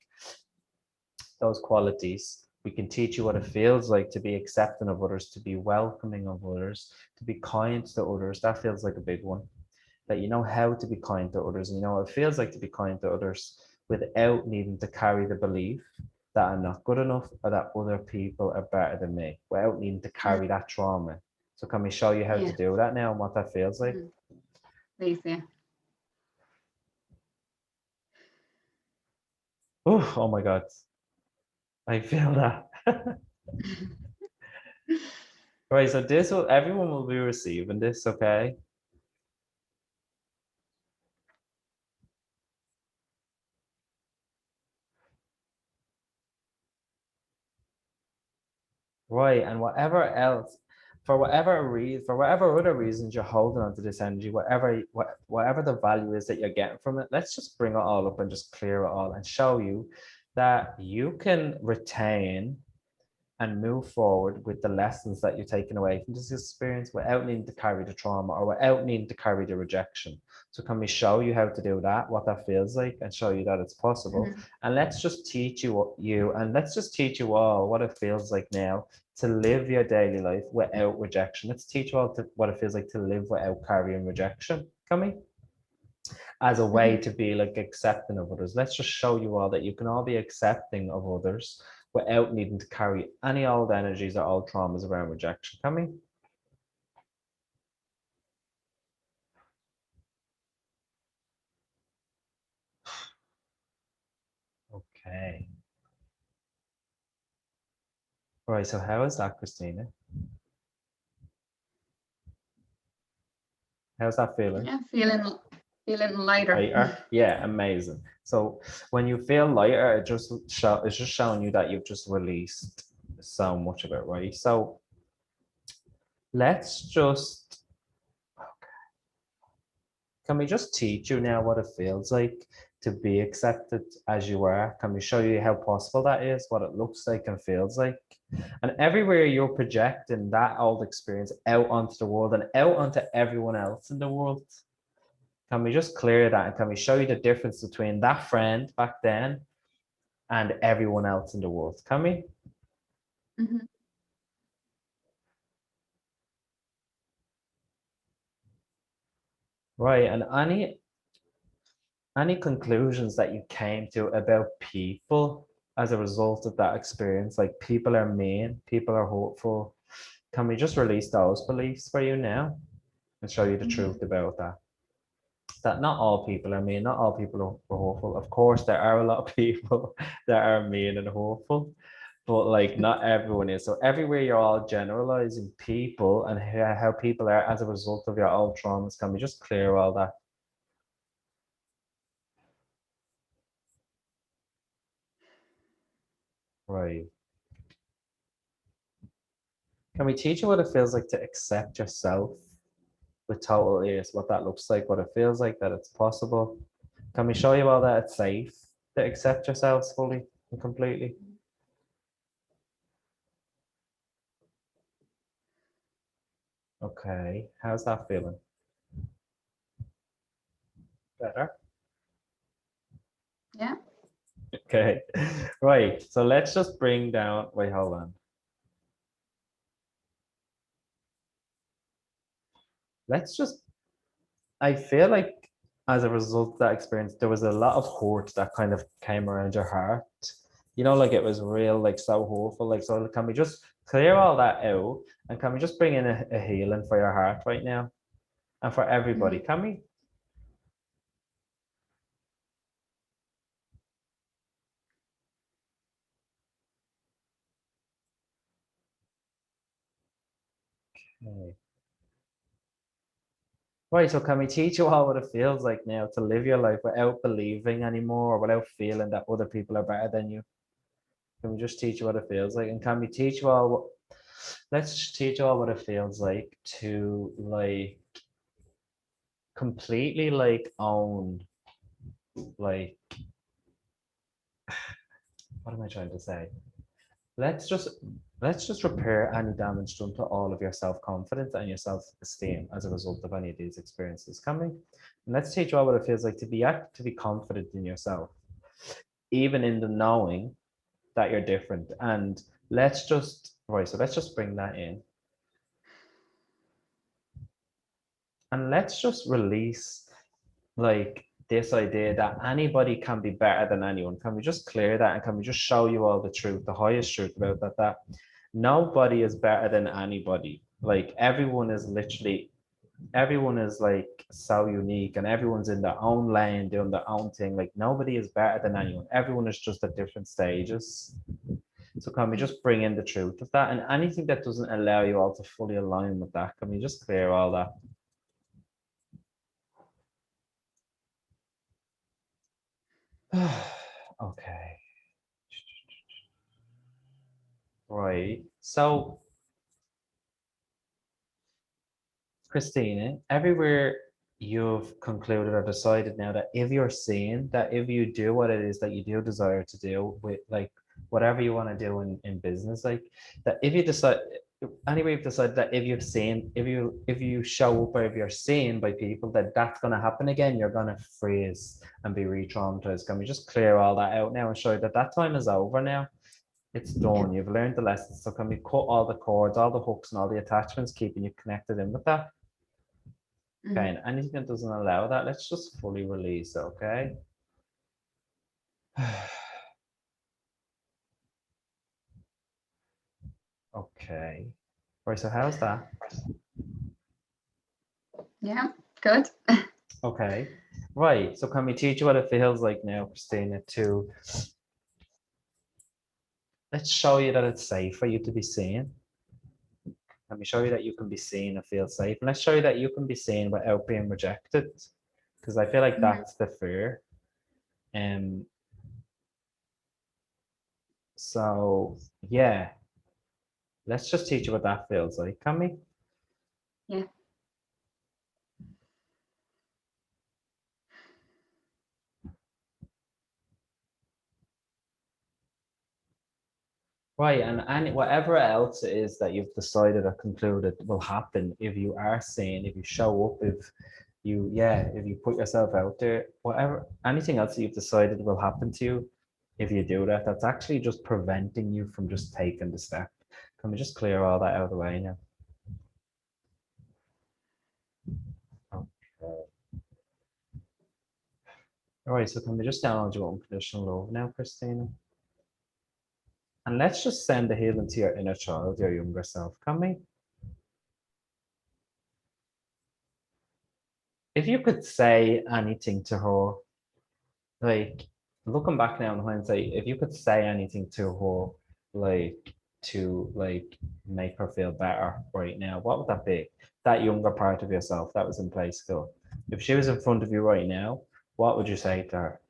Speaker 1: those qualities. We can teach you what it feels like to be accepting of others, to be welcoming of others, to be kind to others. That feels like a big one. That you know how to be kind to others, and you know what it feels like to be kind to others without needing to carry the belief that I'm not good enough or that other people are better than me, without needing to carry that trauma. So can we show you how to
Speaker 3: Yeah.
Speaker 1: do that now and what that feels like?
Speaker 3: Please, yeah.
Speaker 1: Oh my God. I feel that. Right, so everyone will be receiving this, okay? Right, and whatever else, for whatever other reasons you're holding on to this energy, whatever the value is that you're getting from it, let's just bring it all up and just clear it all and show you that you can retain and move forward with the lessons that you're taking away from this experience without needing to carry the trauma or without needing to carry the rejection. So can we show you how to do that, what that feels like, and show you that it's possible? And let's just teach and let's just teach you all what it feels like now to live your daily life without rejection. Let's teach you all what it feels like to live without carrying rejection. Can we? As a way to be like accepting of others. Let's just show you all that you can all be accepting of others without needing to carry any old energies or old traumas around rejection. Can we? Okay. All right, so how is that, Christina? How's that feeling?
Speaker 3: Yeah, feeling lighter.
Speaker 1: Lighter? Yeah, amazing. So when you feel lighter, it's just showing you that you've just released so much of it, right? So let's just, can we just teach you now what it feels like to be accepted as you are? Can we show you how possible that is, what it looks like and feels like? And everywhere you're projecting that old experience out onto the world and out onto everyone else in the world. Can we just clear that, and can we show you the difference between that friend back then and everyone else in the world? Can we? Right, and any conclusions that you came to about people as a result of that experience, like people are mean, people are hurtful, can we just release those beliefs for you now and show you the truth about that? That not all people are mean, not all people are hurtful. Of course, there are a lot of people that are mean and hurtful, but like not everyone is. So everywhere you're all generalizing people and how people are as a result of your old traumas, can we just clear all that? Right. Can we teach you what it feels like to accept yourself with total ears, what that looks like, what it feels like, that it's possible? Can we show you all that it's safe to accept yourselves fully and completely? Okay, how's that feeling? Better?
Speaker 3: Yeah.
Speaker 1: Okay, right. So let's just bring down, wait, hold on. Let's just, I feel like as a result of that experience, there was a lot of hurt that kind of came around your heart. You know, like it was real, like so hurtful. Like, so can we just clear all that out and can we just bring in a healing for your heart right now and for everybody? Can we? Okay. Right, so can we teach you all what it feels like now to live your life without believing anymore or without feeling that other people are better than you? Can we just teach you what it feels like? And can we teach you all what, let's just teach you all what it feels like to like completely like own, like, what am I trying to say? Let's just repair any damage done to all of your self-confidence and your self-esteem as a result of any of these experiences coming. And let's teach you all what it feels like to be confident in yourself, even in the knowing that you're different. And let's just bring that in. And let's just release like this idea that anybody can be better than anyone. Can we just clear that, and can we just show you all the truth, the highest truth about that nobody is better than anybody. Like everyone is like so unique, and everyone's in their own lane doing their own thing. Like nobody is better than anyone. Everyone is just at different stages. So can we just bring in the truth of that, and anything that doesn't allow you all to fully align with that, can we just clear all that? Okay. Right. So, Christina, everywhere you've concluded or decided now that if you're seeing that if you do what it is that you do desire to do with like whatever you want to do in business, like that if you decide anyway, you've decided that if you show up or if you're seen by people that that's going to happen again, you're going to freeze and be re-traumatized. Can we just clear all that out now and show you that that time is over now? It's done. You've learned the lessons. So can we cut all the cords, all the hooks and all the attachments keeping you connected in with that? Okay, and anything that doesn't allow that, let's just fully release, okay? Okay. Right, so how's that?
Speaker 3: Yeah, good.
Speaker 1: Okay. Right, so can we teach you what it feels like now, Christina, to let's show you that it's safe for you to be seen. Let me show you that you can be seen and feel safe. And let's show you that you can be seen without being rejected. Because I feel like that's the fear. So yeah, let's just teach you what that feels like, can we?
Speaker 3: Yeah.
Speaker 1: Right, and whatever else it is that you've decided or concluded will happen if you are seen, if you show up, if you put yourself out there, whatever, anything else that you've decided will happen to you if you do that, that's actually just preventing you from just taking the step. Can we just clear all that out of the way now? Okay. All right, so can we just download your unconditional love now, Christina? And let's just send the healing to your inner child, your younger self, can we? If you could say anything to her, like looking back now in hindsight, if you could say anything to her, like to like make her feel better right now, what would that be? That younger part of yourself that was in play school. If she was in front of you right now, what would you say to her?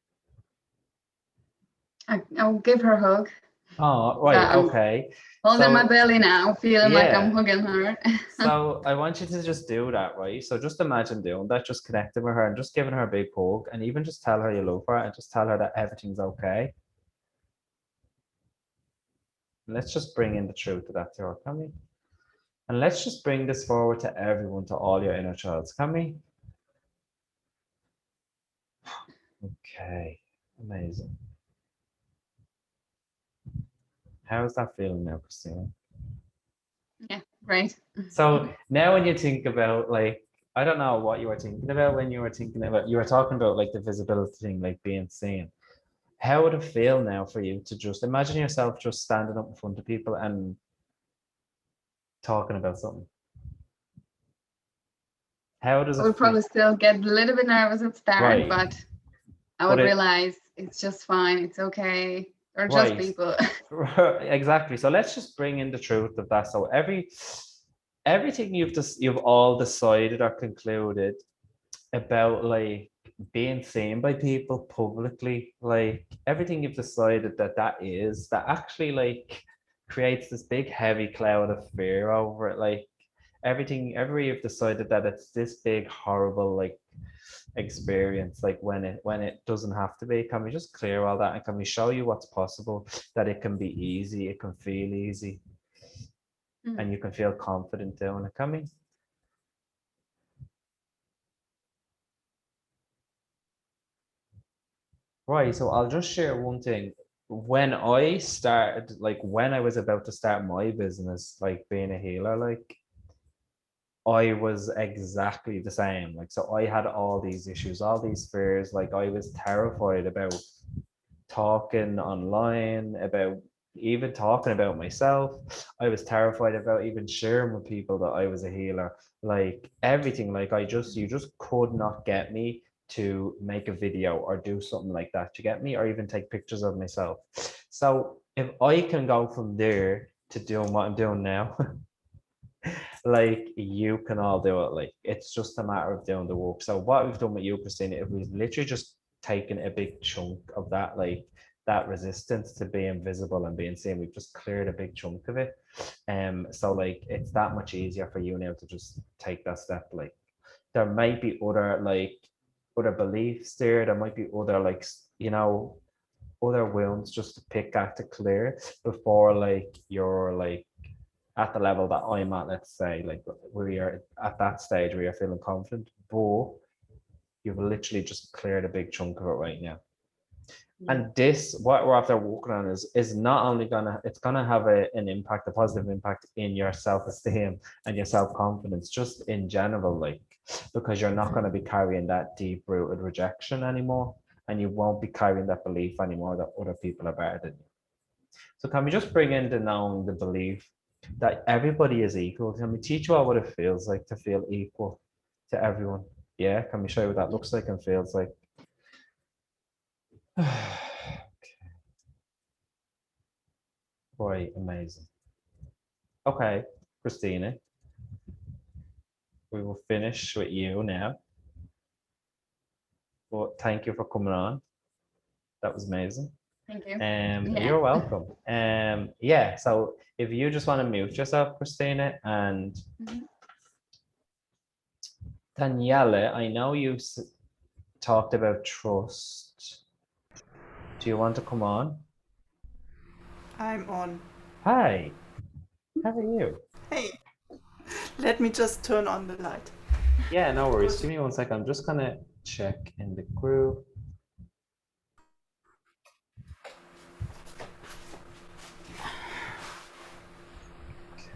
Speaker 3: I'll give her a hug.
Speaker 1: Oh, right, okay.
Speaker 3: Holding my belly now, feeling like I'm hugging her.
Speaker 1: So I want you to just do that, right? So just imagine doing that, just connecting with her and just giving her a big hug, and even just tell her you love her and just tell her that everything's okay. Let's just bring in the truth of that to her, can we? And let's just bring this forward to everyone, to all your inner childs, can we? Okay, amazing. How is that feeling now, Christina?
Speaker 3: Yeah, great.
Speaker 1: So now when you think about like, I don't know what you were thinking about when you were talking about like the visibility thing, like being seen. How would it feel now for you to just imagine yourself just standing up in front of people and talking about something? How does
Speaker 3: I
Speaker 1: it
Speaker 3: would
Speaker 1: feel?
Speaker 3: probably still get a little bit nervous at the start,
Speaker 1: Right.
Speaker 3: but I would realize it's just fine. It's okay. They're just people.
Speaker 1: Exactly. So let's just bring in the truth of that. So everything you've all decided or concluded about like being seen by people publicly, like everything you've decided that actually like creates this big heavy cloud of fear over it. Like everywhere you've decided that it's this big horrible like experience, like when it doesn't have to be. Can we just clear all that, and can we show you what's possible, that it can be easy, it can feel easy, and you can feel confident doing it? Can we? Right, so I'll just share one thing. When I started, like when I was about to start my business, like being a healer, like I was exactly the same. Like, so I had all these issues, all these fears. Like, I was terrified about talking online, about even talking about myself. I was terrified about even sharing with people that I was a healer. Like, everything. Like, you just could not get me to make a video or do something like that to get me, or even take pictures of myself. So, if I can go from there to doing what I'm doing now, like you can all do it. Like it's just a matter of doing the work. So what we've done with you, Christina, if we've literally just taken a big chunk of that, like that resistance to being visible and being seen, we've just cleared a big chunk of it. So like it's that much easier for you now to just take that step. Like there might be other beliefs there. There might be other like other wounds just to pick at to clear before like you're like at the level that I'm at, let's say, like where you're at that stage where you're feeling confident, but you've literally just cleared a big chunk of it right now. And this, what we're after working on is not only it's gonna have an impact, a positive impact in your self-esteem and your self-confidence, just in general, like because you're not gonna be carrying that deep-rooted rejection anymore, and you won't be carrying that belief anymore that other people are better than you. So can we just bring in the belief that everybody is equal? Can we teach you all what it feels like to feel equal to everyone? Yeah, can we show you what that looks like and feels like? Boy, amazing. Okay, Christina, we will finish with you now. But thank you for coming on. That was amazing.
Speaker 3: Thank you.
Speaker 1: You're welcome. Yeah, so if you just want to mute yourself, Christina, and Daniela, I know you talked about trust. Do you want to come on?
Speaker 2: I'm on.
Speaker 1: Hi, how are you?
Speaker 2: Hey, let me just turn on the light.
Speaker 1: Yeah, no worries. Give me 1 second. I'm just gonna check in the group.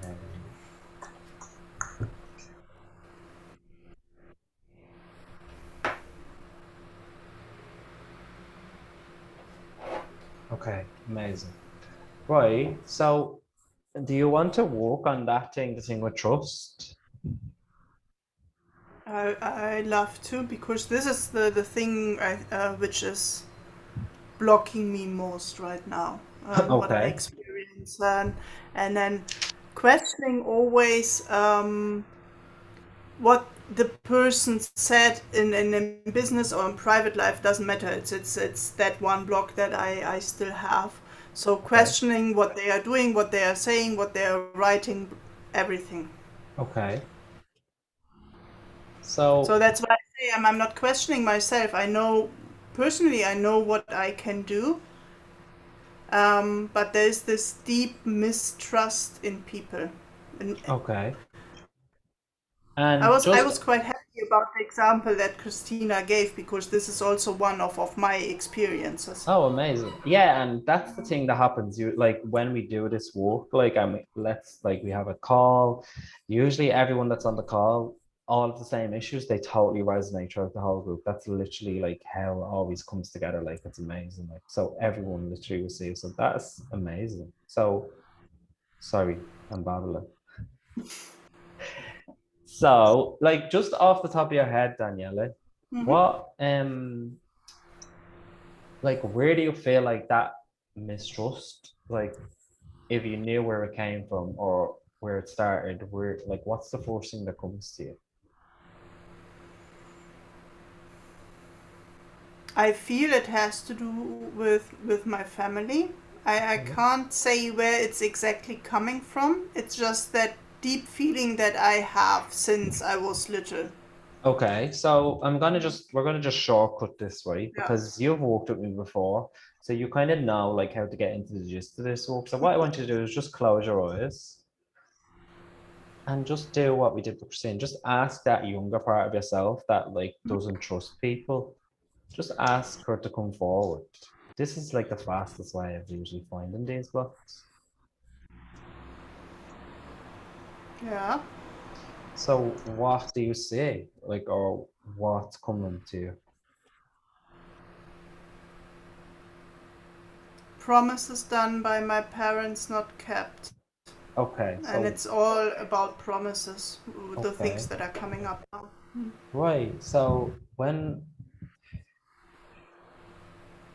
Speaker 1: Okay. Okay, amazing. Right, so do you want to work on that thing, the thing with trust?
Speaker 2: I love to, because this is the thing which is blocking me most right now. What I
Speaker 1: Okay,
Speaker 2: experience, and then questioning always what the person said in business or in private life doesn't matter. It's that one block that I still have. So questioning what they are doing, what they are saying, what they are writing, everything.
Speaker 1: okay.
Speaker 2: So
Speaker 1: So,
Speaker 2: that's why I say I'm not questioning myself. I know personally, I know what I can do, but there's this deep mistrust in people. And
Speaker 1: okay.
Speaker 2: I
Speaker 1: And
Speaker 2: was I
Speaker 1: just,
Speaker 2: was quite happy about the example that Christina gave, because this is also one of my experiences.
Speaker 1: oh, amazing. Yeah, and that's the thing that happens. You like when we do this work, like we have a call. Usually everyone that's on the call, all of the same issues, they totally resonate throughout the whole group. That's literally like how it always comes together. Like it's amazing. Like so everyone literally receives. So that's amazing. So sorry, I'm babbling. So like just off the top of your head, Daniela,
Speaker 2: Hmm.
Speaker 1: what like where do you feel like that mistrust, like if you knew where it came from or where it started, where like what's the first thing that comes to you?
Speaker 2: I feel it has to do with my family. I can't say where it's exactly coming from. It's just that deep feeling that I have since I was little.
Speaker 1: Okay, so we're gonna just shortcut this, right?
Speaker 2: Yeah.
Speaker 1: Because you've worked with me before, so you kind of know like how to get into the gist of this work. So what I want you to do is just close your eyes and just do what we did with Christine. Just ask that younger part of yourself that like doesn't trust people. Just ask her to come forward. This is like the fastest way of usually finding these blocks.
Speaker 2: Yeah.
Speaker 1: So what do you see? Like, or what's coming to you?
Speaker 2: Promises done by my parents not kept.
Speaker 1: Okay,
Speaker 2: And
Speaker 1: so
Speaker 2: it's all about promises, the things
Speaker 1: okay.
Speaker 2: that are coming up now.
Speaker 1: Right. So when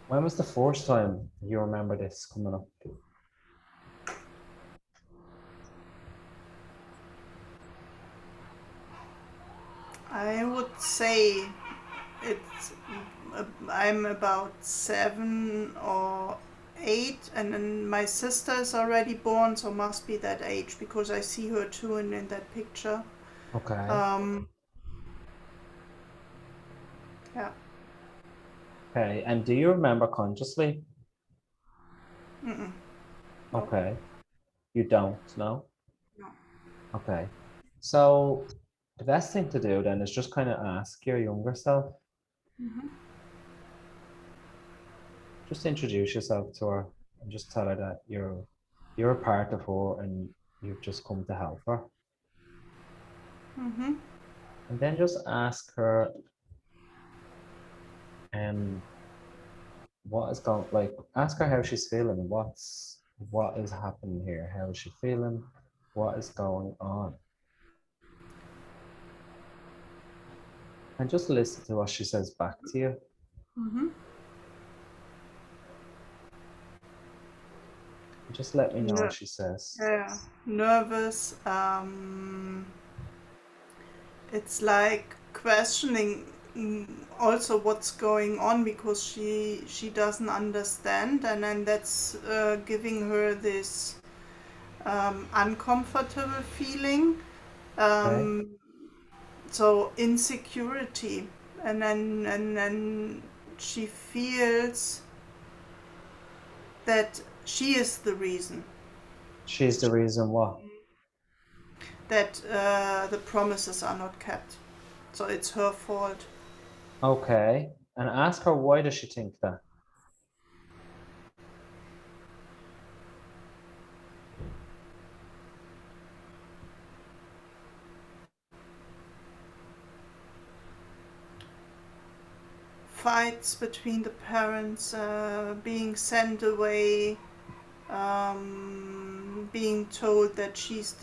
Speaker 1: was the first time you remember this coming up?
Speaker 2: I would say it's I'm about 7 or 8, and then my sister is already born, so must be that age because I see her too in that picture.
Speaker 1: Okay.
Speaker 2: Um, yeah.
Speaker 1: Okay. And do you remember consciously?
Speaker 2: Mm-mm. No.
Speaker 1: Okay. You don't know?
Speaker 2: No.
Speaker 1: Okay. So the best thing to do then is just kind of ask your younger self.
Speaker 2: Mm-hmm.
Speaker 1: Just introduce yourself to her and just tell her that you're a part of her and you've just come to help her.
Speaker 2: Mm-hmm.
Speaker 1: And then just ask her what is going like ask her how she's feeling, what is happening here, how is she feeling, what is going on, and just listen to what she says back to you.
Speaker 2: Mm-hmm.
Speaker 1: Just let me know what
Speaker 2: No.
Speaker 1: she says.
Speaker 2: Yeah. Nervous. It's like questioning, also what's going on because she doesn't understand, and then that's giving her this uncomfortable feeling.
Speaker 1: Okay.
Speaker 2: Um, so insecurity, and then she feels that she is the reason
Speaker 1: She's the reason what?
Speaker 2: that the promises are not kept. So it's her fault.
Speaker 1: Okay. And ask her why does she think that?
Speaker 2: Fights between the parents, being sent away, being told that she's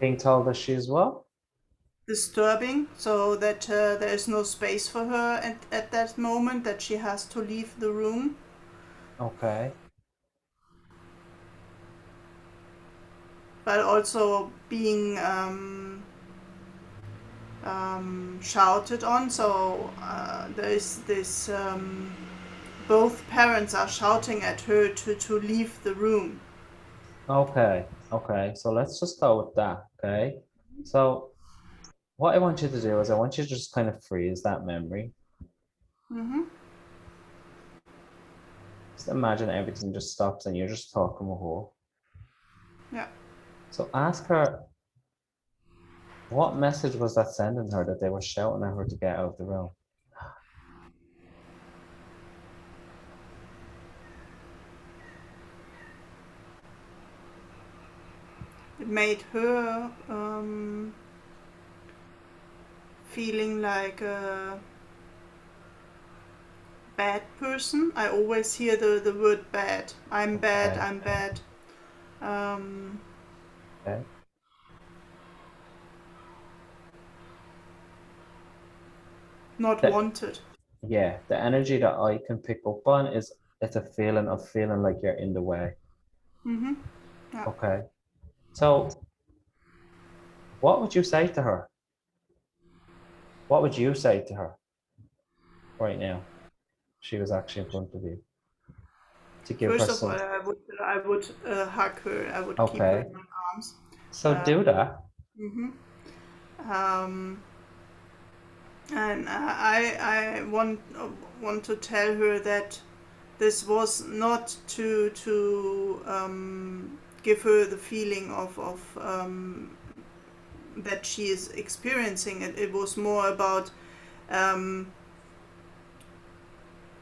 Speaker 1: Being told that she's what?
Speaker 2: disturbing, so that there is no space for her at that moment, that she has to leave the room.
Speaker 1: Okay.
Speaker 2: But also being shouted on, so there is this both parents are shouting at her to leave the room.
Speaker 1: Okay. Okay. So let's just go with that. Okay. So what I want you to do is I want you to just kind of freeze that memory.
Speaker 2: Mm-hmm.
Speaker 1: Just imagine everything just stops and you're just talking with her.
Speaker 2: Yeah.
Speaker 1: So ask her, what message was that sending her that they were shouting at her to get out of the room?
Speaker 2: It made her feeling like a bad person. I always hear the word bad. I'm bad,
Speaker 1: Okay.
Speaker 2: I'm bad. Um,
Speaker 1: Okay.
Speaker 2: Not
Speaker 1: The,
Speaker 2: wanted.
Speaker 1: yeah, the energy that I can pick up on is it's a feeling of feeling like you're in the way.
Speaker 2: Mm-hmm. Yeah.
Speaker 1: Okay. So what would you say to her? What would you say to her? right now? She was actually in front of you. To give her
Speaker 2: First of all,
Speaker 1: some.
Speaker 2: I would hug her. I would keep her
Speaker 1: Okay.
Speaker 2: in my arms.
Speaker 1: So do that.
Speaker 2: Um, and I want to tell her that this was not to give her the feeling of that she is experiencing it. It was more about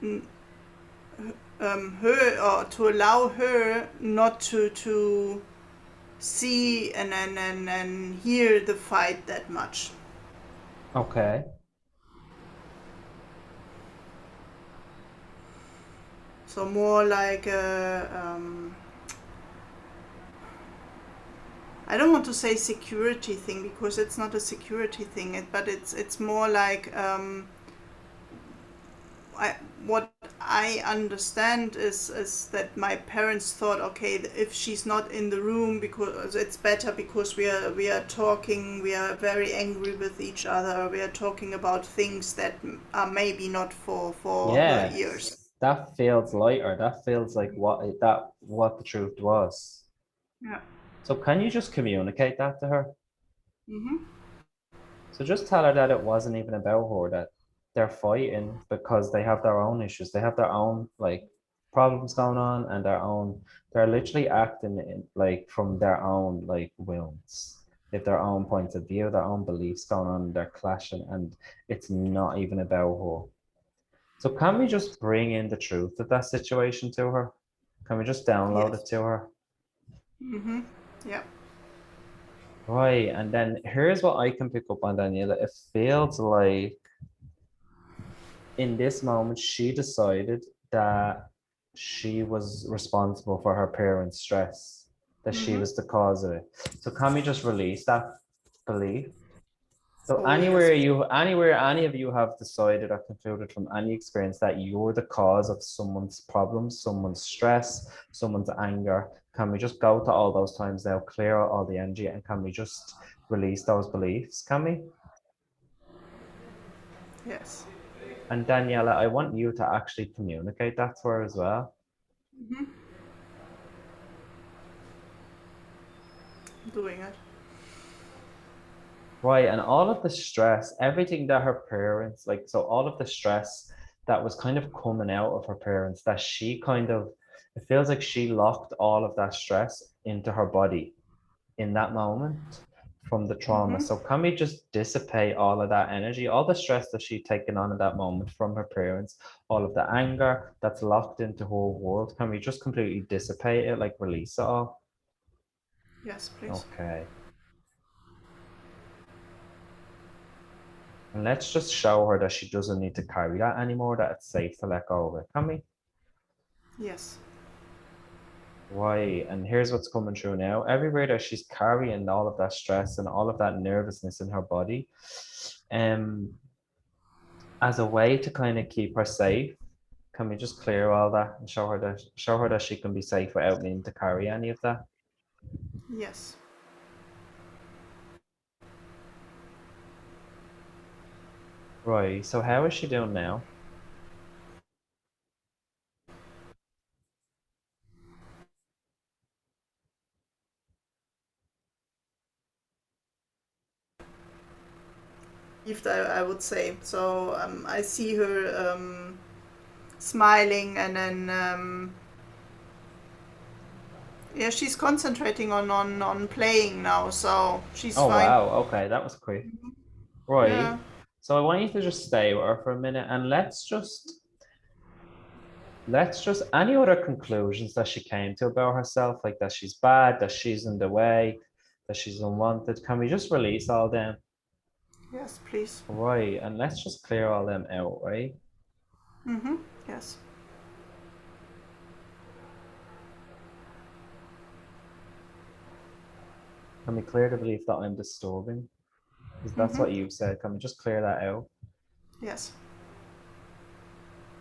Speaker 2: her, or to allow her not to see and hear the fight that much.
Speaker 1: Okay.
Speaker 2: So more like I don't want to say security thing, because it's not a security thing, but it's more like what I understand is that my parents thought, okay, if she's not in the room, because it's better, because we are talking, we are very angry with each other, we are talking about things that are maybe not for her ears.
Speaker 1: Yes. That feels lighter. That feels like what the truth was.
Speaker 2: Yeah.
Speaker 1: So can you just communicate that to her?
Speaker 2: Mm-hmm.
Speaker 1: So just tell her that it wasn't even about her, that they're fighting because they have their own issues. They have their own like problems going on, and they're literally acting like from their own like wounds. They have their own points of view, their own beliefs going on, they're clashing, and it's not even about her. So can we just bring in the truth of that situation to her? Can we just download
Speaker 2: Yes.
Speaker 1: it to her?
Speaker 2: Mm-hmm. Yeah.
Speaker 1: Right, and then here's what I can pick up on, Daniela. It feels like in this moment she decided that she was responsible for her parents' stress, that she
Speaker 2: Mm-hmm.
Speaker 1: was the cause of it. So can we just release that belief? So
Speaker 2: Oh yes.
Speaker 1: anywhere any of you have decided or concluded from any experience that you're the cause of someone's problems, someone's stress, someone's anger, can we just go to all those times now, clear out all the energy, and can we just release those beliefs? Can we?
Speaker 2: Yes.
Speaker 1: And Daniela, I want you to actually communicate that to her as well.
Speaker 2: Mm-hmm. Doing it.
Speaker 1: Right, and all of the stress, everything that her parents, like, so all of the stress that was kind of coming out of her parents, that she kind of, it feels like she locked all of that stress into her body in that moment from the trauma.
Speaker 2: Mm-hmm.
Speaker 1: So can we just dissipate all of that energy, all the stress that she'd taken on in that moment from her parents, all of the anger that's locked into her world? Can we just completely dissipate it, like release it all?
Speaker 2: Yes, please.
Speaker 1: Okay. And let's just show her that she doesn't need to carry that anymore, that it's safe to let go of it. Can we?
Speaker 2: Yes.
Speaker 1: Right. And here's what's coming through now. Everywhere that she's carrying all of that stress and all of that nervousness in her body, as a way to kind of keep her safe, can we just clear all that and show her that she can be safe without needing to carry any of that?
Speaker 2: Yes.
Speaker 1: Right. So how is she doing now?
Speaker 2: I would say. So I see her smiling, and then yeah, she's concentrating on playing now, so she's
Speaker 1: Oh
Speaker 2: fine.
Speaker 1: wow. Okay, that was quick. Right.
Speaker 2: Yeah.
Speaker 1: So I want you to just stay with her for a minute, and let's just any other conclusions that she came to about herself, like that she's bad, that she's in the way, that she's unwanted. Can we just release all them?
Speaker 2: Yes, please.
Speaker 1: Right, and let's just clear all them out, right?
Speaker 2: Mm-hmm. Yes.
Speaker 1: Can we clear the belief that I'm disturbing? Because that's
Speaker 2: Mm-hmm.
Speaker 1: what you said. Can we just clear that out?
Speaker 2: Yes.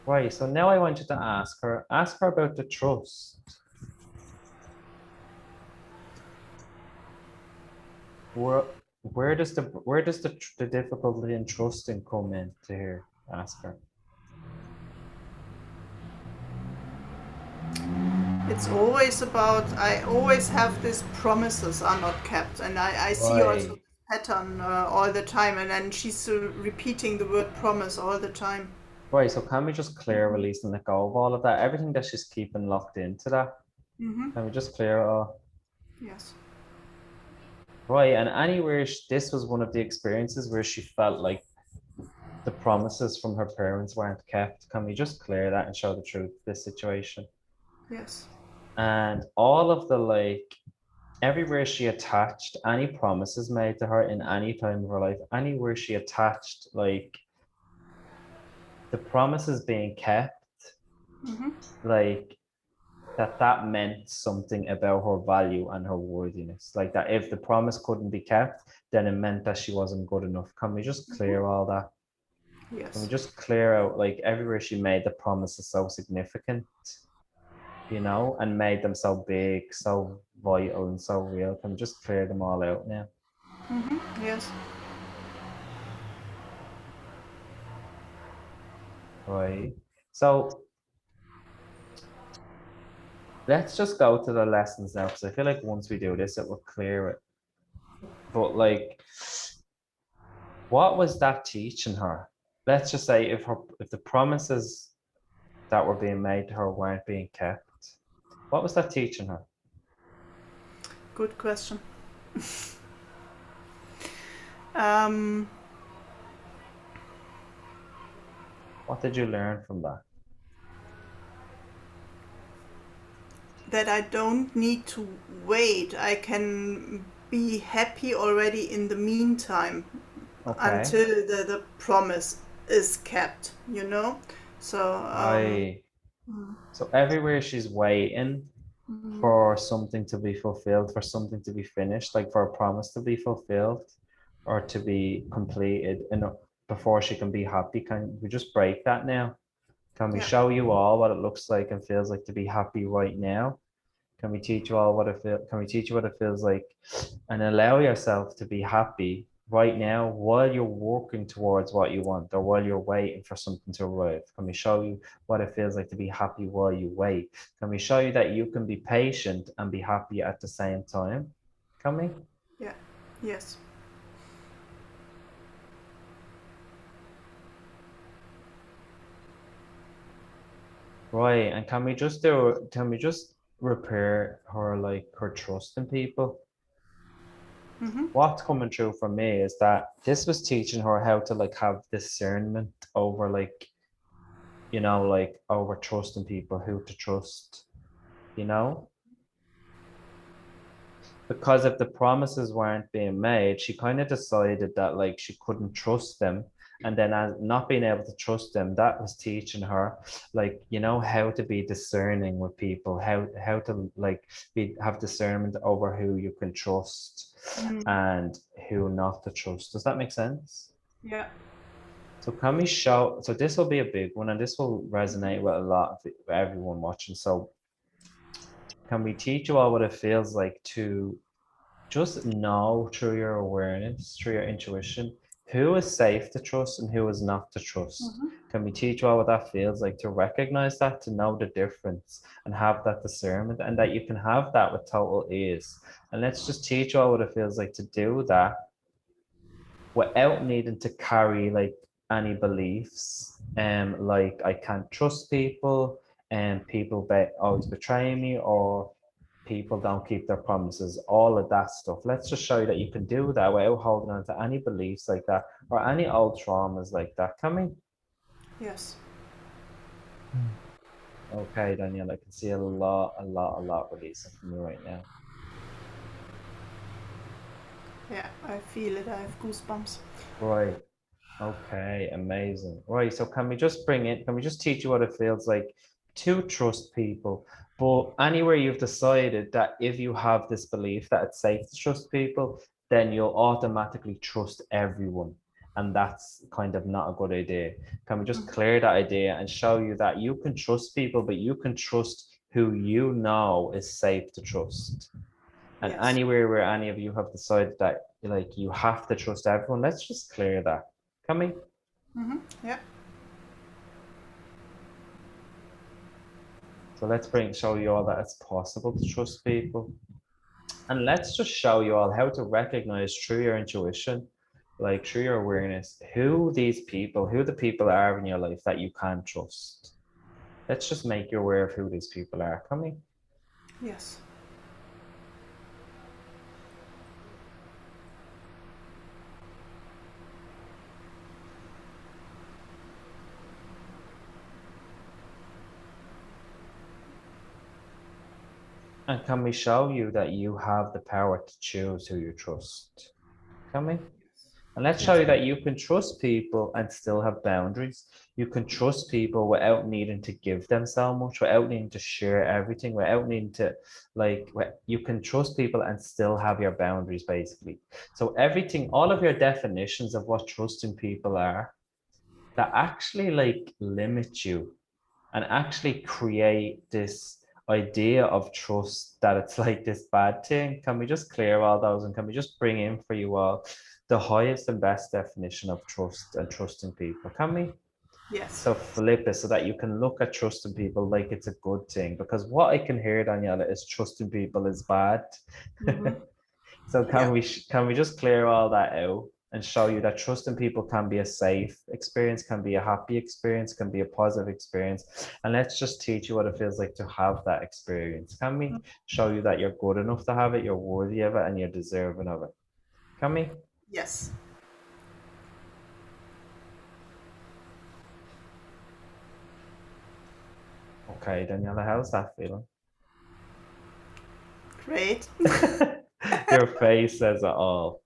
Speaker 1: Right, so now I want you to ask her about the trust. Where does the difficulty in trusting come in to here? Ask her.
Speaker 2: It's always about, I always have these promises are not kept. And I see also
Speaker 1: Right.
Speaker 2: pattern all the time. And then she's repeating the word promise all the time.
Speaker 1: Right. So can we just clear, release, and let go of all of that? Everything that she's keeping locked into that.
Speaker 2: Mm-hmm.
Speaker 1: Can we just clear it all?
Speaker 2: Yes.
Speaker 1: Right. And anywhere this was one of the experiences where she felt like the promises from her parents weren't kept. Can we just clear that and show the truth of this situation?
Speaker 2: Yes.
Speaker 1: And all of the like everywhere she attached any promises made to her in any time of her life, anywhere she attached like the promises being kept,
Speaker 2: Mm-hmm.
Speaker 1: like that meant something about her value and her worthiness. Like that if the promise couldn't be kept, then it meant that she wasn't good enough. Can we just clear all that? Can we
Speaker 2: Yes.
Speaker 1: just clear out like everywhere she made the promises so significant, you know, and made them so big, so vital and so real? Can we just clear them all out now?
Speaker 2: Mm-hmm. Yes.
Speaker 1: Right. So let's just go to the lessons now, because I feel like once we do this, it will clear it. But like, what was that teaching her? Let's just say if the promises that were being made to her weren't being kept, what was that teaching her?
Speaker 2: Good question. um,
Speaker 1: What did you learn from that?
Speaker 2: that I don't need to wait. I can be happy already in the meantime
Speaker 1: Okay.
Speaker 2: until the promise is kept, you know? So,
Speaker 1: Right. So everywhere she's waiting
Speaker 2: mm,
Speaker 1: for something to be fulfilled, for something to be finished, like for a promise to be fulfilled or to be completed, and before she can be happy, can we just break that now? Can we
Speaker 2: yeah,
Speaker 1: show you all what it looks like and feels like to be happy right now? Can we teach you all what it feels? Can we teach you what it feels like, and allow yourself to be happy right now while you're working towards what you want, or while you're waiting for something to arrive? Can we show you what it feels like to be happy while you wait? Can we show you that you can be patient and be happy at the same time? Can we?
Speaker 2: yeah, yes.
Speaker 1: Right. And can we just repair her like her trust in people?
Speaker 2: Mm-hmm.
Speaker 1: What's coming through for me is that this was teaching her how to like have discernment over like, like over trusting people, who to trust, you know? Because if the promises weren't being made, she kind of decided that like she couldn't trust them. And then as not being able to trust them, that was teaching her like, how to be discerning with people, how to like have discernment over who you can trust
Speaker 2: Mm,
Speaker 1: and who not to trust. Does that make sense?
Speaker 2: yeah.
Speaker 1: So can we show, so this will be a big one and this will resonate with a lot of everyone watching. So can we teach you all what it feels like to just know through your awareness, through your intuition, who is safe to trust and who is not to trust?
Speaker 2: Mm-hmm.
Speaker 1: Can we teach you all what that feels like to recognize that, to know the difference and have that discernment, and that you can have that with total ease? And let's just teach you all what it feels like to do that without needing to carry like any beliefs, like I can't trust people and people always betray me, or people don't keep their promises, all of that stuff. Let's just show you that you can do that without holding on to any beliefs like that or any old traumas like that. Can we?
Speaker 2: Yes.
Speaker 1: Okay, Danielle, I can see a lot releasing from you right now.
Speaker 2: Yeah, I feel it. I have goosebumps.
Speaker 1: Right. Okay, amazing. Right, so can we just teach you what it feels like to trust people? But anywhere you've decided that if you have this belief that it's safe to trust people, then you'll automatically trust everyone. And that's kind of not a good idea. Can we just
Speaker 2: Mm-hmm.
Speaker 1: clear that idea and show you that you can trust people, but you can trust who you know is safe to trust? And
Speaker 2: Yes.
Speaker 1: anywhere where any of you have decided that like you have to trust everyone, let's just clear that. Can we?
Speaker 2: Mm-hmm. Yeah.
Speaker 1: So let's show you all that it's possible to trust people. And let's just show you all how to recognize through your intuition, like through your awareness, who the people are in your life that you can trust. Let's just make you aware of who these people are. Coming.
Speaker 2: Yes.
Speaker 1: And can we show you that you have the power to choose who you trust? Can we? And let's show you that you can trust people and still have boundaries. You can trust people without needing to give them so much, without needing to share everything, without needing to, like, you can trust people and still have your boundaries, basically. So everything, all of your definitions of what trusting people are, that actually like limit you and actually create this idea of trust that it's like this bad thing. Can we just clear all those, and can we just bring in for you all the highest and best definition of trust and trusting people? Can we?
Speaker 2: Yes.
Speaker 1: So flip it so that you can look at trusting people like it's a good thing, because what I can hear, Daniela, is trusting people is bad. So can we just clear all that out and show you that trusting people can be a safe experience, can be a happy experience, can be a positive experience. And let's just teach you what it feels like to have that experience. Can we show you that you're good enough to have it, you're worthy of it, and you're deserving of it? Can we?
Speaker 2: Yes.
Speaker 1: Okay, Daniela, how's that feeling?
Speaker 2: Great.
Speaker 1: Your face says it all.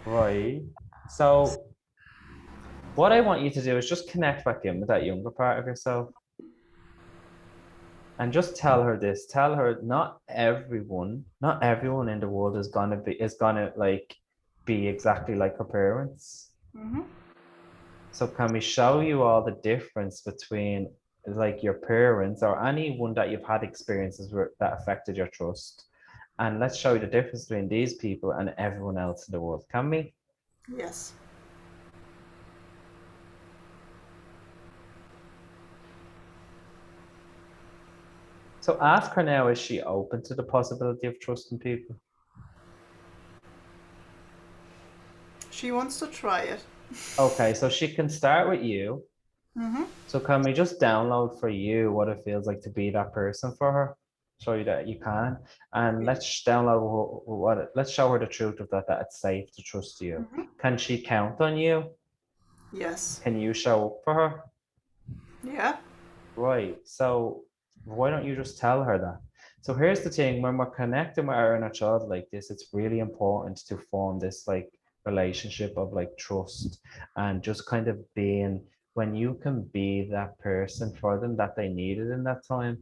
Speaker 1: Right. So what I want you to do is just connect back in with that younger part of yourself. And just tell her this. Tell her not everyone in the world is gonna like be exactly like her parents. So can we show you all the difference between like your parents or anyone that you've had experiences that affected your trust? And let's show you the difference between these people and everyone else in the world. Can we?
Speaker 2: Yes.
Speaker 1: So ask her now, is she open to the possibility of trusting people?
Speaker 2: She wants to try it.
Speaker 1: Okay, so she can start with you. So can we just download for you what it feels like to be that person for her? Show you that you can. And let's download let's show her the truth of that it's safe to trust you. Can she count on you?
Speaker 2: Yes.
Speaker 1: Can you show up for her?
Speaker 2: Yeah.
Speaker 1: Right. So why don't you just tell her that? So here's the thing, when we're connecting with our inner child like this, it's really important to form this like relationship of like trust and just kind of being, when you can be that person for them that they needed in that time,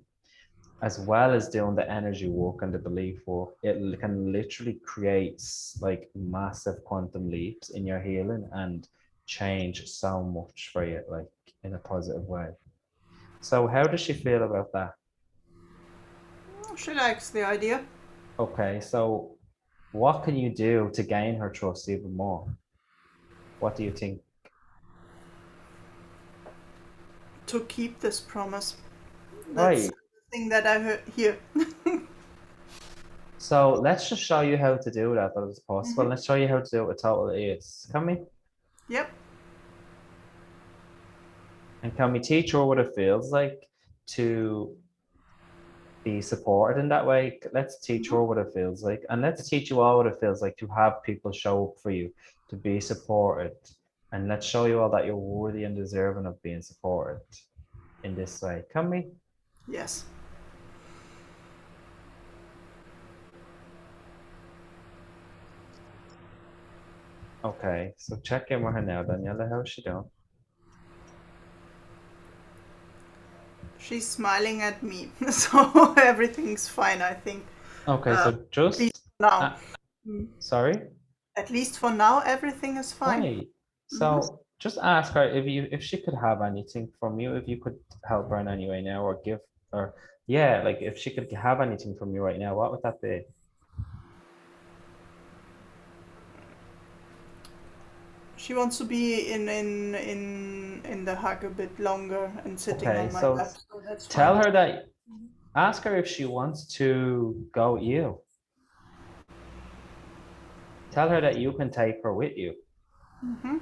Speaker 1: as well as doing the energy work and the belief work, it can literally create like massive quantum leaps in your healing and change so much for you, like in a positive way. So how does she feel about that?
Speaker 2: She likes the idea.
Speaker 1: Okay, so what can you do to gain her trust even more? What do you think?
Speaker 2: To keep this promise. That's
Speaker 1: Right.
Speaker 2: the thing that I heard here.
Speaker 1: So let's just show you how to do that as possible. Let's show you how to do it with total ease. Can we?
Speaker 2: Yep.
Speaker 1: And can we teach her what it feels like to be supported in that way? Let's teach her what it feels like. And let's teach you all what it feels like to have people show up for you, to be supported. And let's show you all that you're worthy and deserving of being supported in this way. Can we?
Speaker 2: Yes.
Speaker 1: Okay, so check in with her now, Daniela. How's she doing?
Speaker 2: She's smiling at me, so everything's fine, I think.
Speaker 1: Okay, so just
Speaker 2: now.
Speaker 1: Sorry?
Speaker 2: At least for now, everything is fine.
Speaker 1: Right. So just ask her if she could have anything from you, if you could help her in any way now, or give, or yeah, like if she could have anything from you right now, what would that be?
Speaker 2: She wants to be in the hug a bit longer and sitting
Speaker 1: Okay,
Speaker 2: on my
Speaker 1: so
Speaker 2: lap, so that's
Speaker 1: tell
Speaker 2: fine.
Speaker 1: her that, ask her if she wants to go with you. Tell her that you can take her with you.
Speaker 2: Mm-hmm.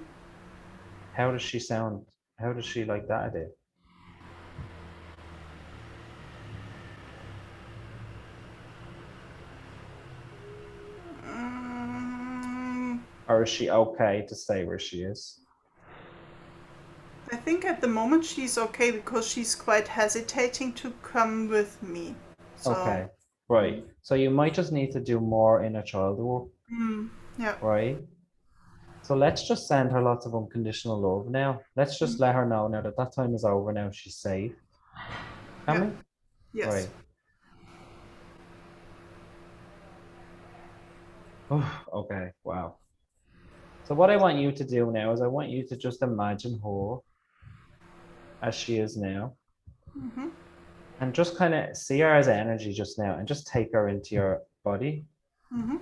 Speaker 1: How does she sound? How does she like that idea? Or is she okay to stay where she is?
Speaker 2: I think at the moment she's okay because she's quite hesitating to come with me. So,
Speaker 1: Okay, right. So you might just need to do more inner child work,
Speaker 2: yeah.
Speaker 1: right? So let's just send her lots of unconditional love now. Let's just let her know now that that time is over now. She's safe. Can
Speaker 2: Yeah.
Speaker 1: we?
Speaker 2: Yes.
Speaker 1: Right. Oh, okay, wow. So what I want you to do now is I want you to just imagine her as she is now.
Speaker 2: Mm-hmm.
Speaker 1: And just kind of see her as energy just now and just take her into your body.
Speaker 2: Mm-hmm.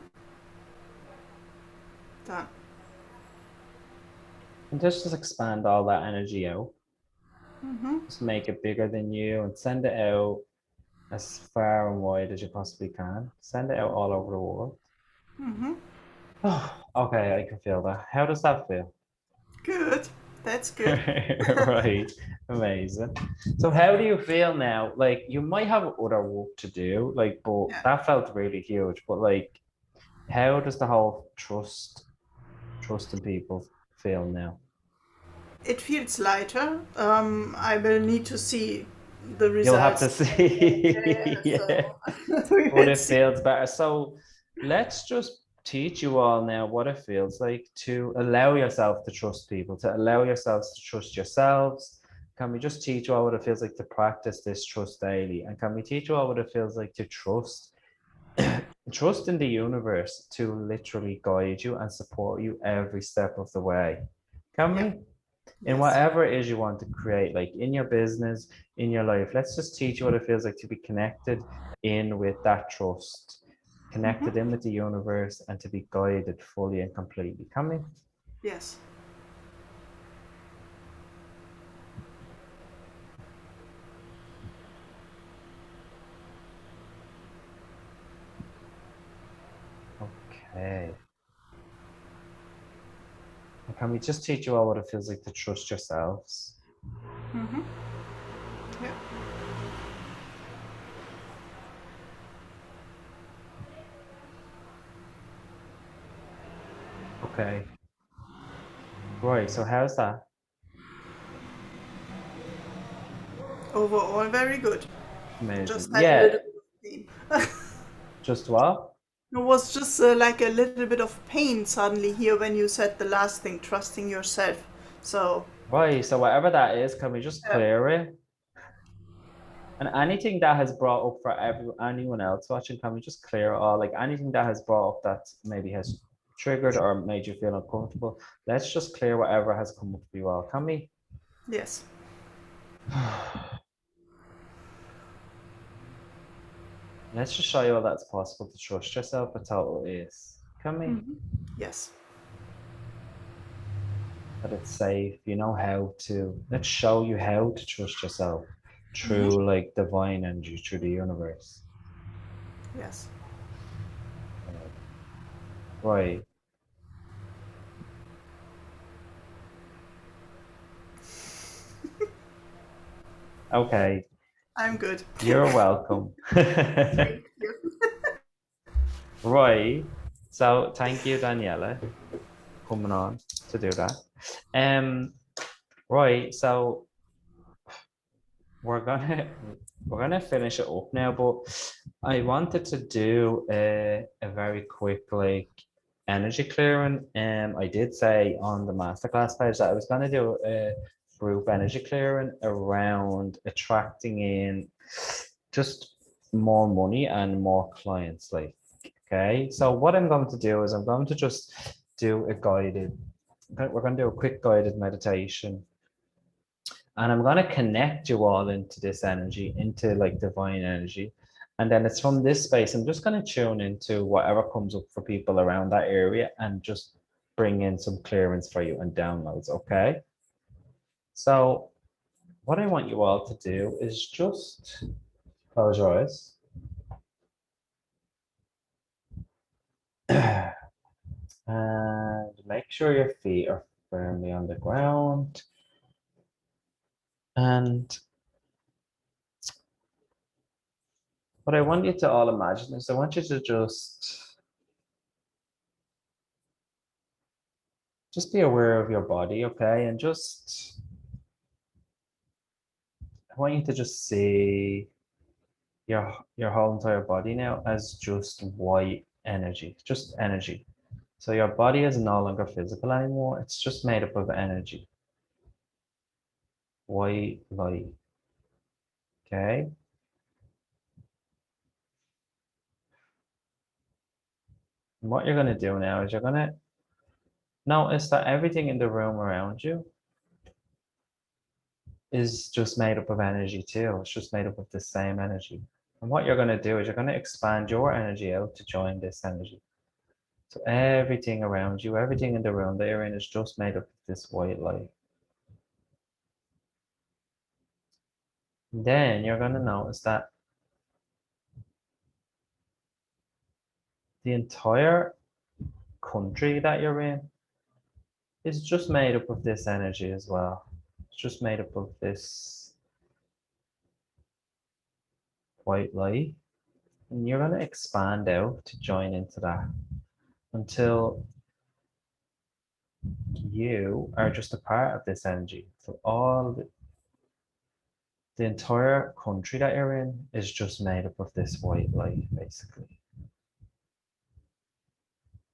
Speaker 2: Done.
Speaker 1: And just expand all that energy out.
Speaker 2: Mm-hmm.
Speaker 1: Just make it bigger than you and send it out as far and wide as you possibly can. Send it out all over the world.
Speaker 2: Mm-hmm.
Speaker 1: Oh, okay, I can feel that. How does that feel?
Speaker 2: Good. That's good.
Speaker 1: Right, amazing. So how do you feel now? Like you might have other work to do, like, but
Speaker 2: Yeah.
Speaker 1: that felt really huge. But like, how does the whole trusting people feel now?
Speaker 2: It feels lighter. I will need to see the
Speaker 1: You'll have to
Speaker 2: results.
Speaker 1: see. Yeah.
Speaker 2: So we
Speaker 1: But
Speaker 2: will
Speaker 1: it
Speaker 2: see.
Speaker 1: feels better. So let's just teach you all now what it feels like to allow yourself to trust people, to allow yourselves to trust yourselves. Can we just teach you all what it feels like to practice this trust daily? And can we teach you all what it feels like to trust, trust in the universe to literally guide you and support you every step of the way? Can
Speaker 2: Yeah.
Speaker 1: we? In
Speaker 2: Yes.
Speaker 1: whatever it is you want to create, like in your business, in your life, let's just teach you what it feels like to be connected in with that trust, connected in with the universe, and to be guided fully and completely. Can we?
Speaker 2: Yes.
Speaker 1: Okay. And can we just teach you all what it feels like to trust yourselves?
Speaker 2: Mm-hmm. Yeah.
Speaker 1: Okay. Right. So how's that?
Speaker 2: Overall, very good.
Speaker 1: Amazing.
Speaker 2: Just had a
Speaker 1: Yeah.
Speaker 2: little bit of pain.
Speaker 1: Just what?
Speaker 2: It was just like a little bit of pain suddenly here when you said the last thing, trusting yourself. So,
Speaker 1: Right. So whatever that is, can we just
Speaker 2: yeah.
Speaker 1: clear it? And anything that has brought up for anyone else watching, can we just clear it all? Like anything that has brought up that maybe has triggered or made you feel uncomfortable, let's just clear whatever has come up for you all. Can we?
Speaker 2: Yes.
Speaker 1: Let's just show you all that's possible to trust yourself at total is. Can we?
Speaker 2: Mm-hmm. Yes.
Speaker 1: That it's safe. You know how to. Let's show you how to trust yourself
Speaker 2: Mm-hmm.
Speaker 1: through like divine energy, through the universe.
Speaker 2: Yes.
Speaker 1: Right. Okay.
Speaker 2: I'm good.
Speaker 1: You're welcome.
Speaker 2: Thank you.
Speaker 1: Right. So thank you, Daniela, coming on to do that. Um, right. So we're gonna we're gonna finish it up now, but I wanted to do a very quick like energy clearing. I did say on the masterclass page that I was gonna do a group energy clearing around attracting in just more money and more clients, like. Okay, so what I'm going to do is I'm going to just do a guided, we're going to do a quick guided meditation. And I'm going to connect you all into this energy, into like divine energy. And then it's from this space, I'm just going to tune into whatever comes up for people around that area and just bring in some clearance for you and downloads, okay? So what I want you all to do is just close your eyes. And make sure your feet are firmly on the ground. And what I want you to all imagine is I want you to just be aware of your body, okay? And I want you to just see your whole entire body now as just white energy, just energy. So your body is no longer physical anymore. It's just made up of energy. White light. Okay. And what you're going to do now is you're going to notice that everything in the room around you is just made up of energy too. It's just made up of the same energy. And what you're going to do is you're going to expand your energy out to join this energy. So everything around you, everything in the room that you're in is just made up of this white light. Then you're going to notice that the entire country that you're in is just made up of this energy as well. It's just made up of this white light. And you're going to expand out to join into that until you are just a part of this energy. So the entire country that you're in is just made up of this white light, basically.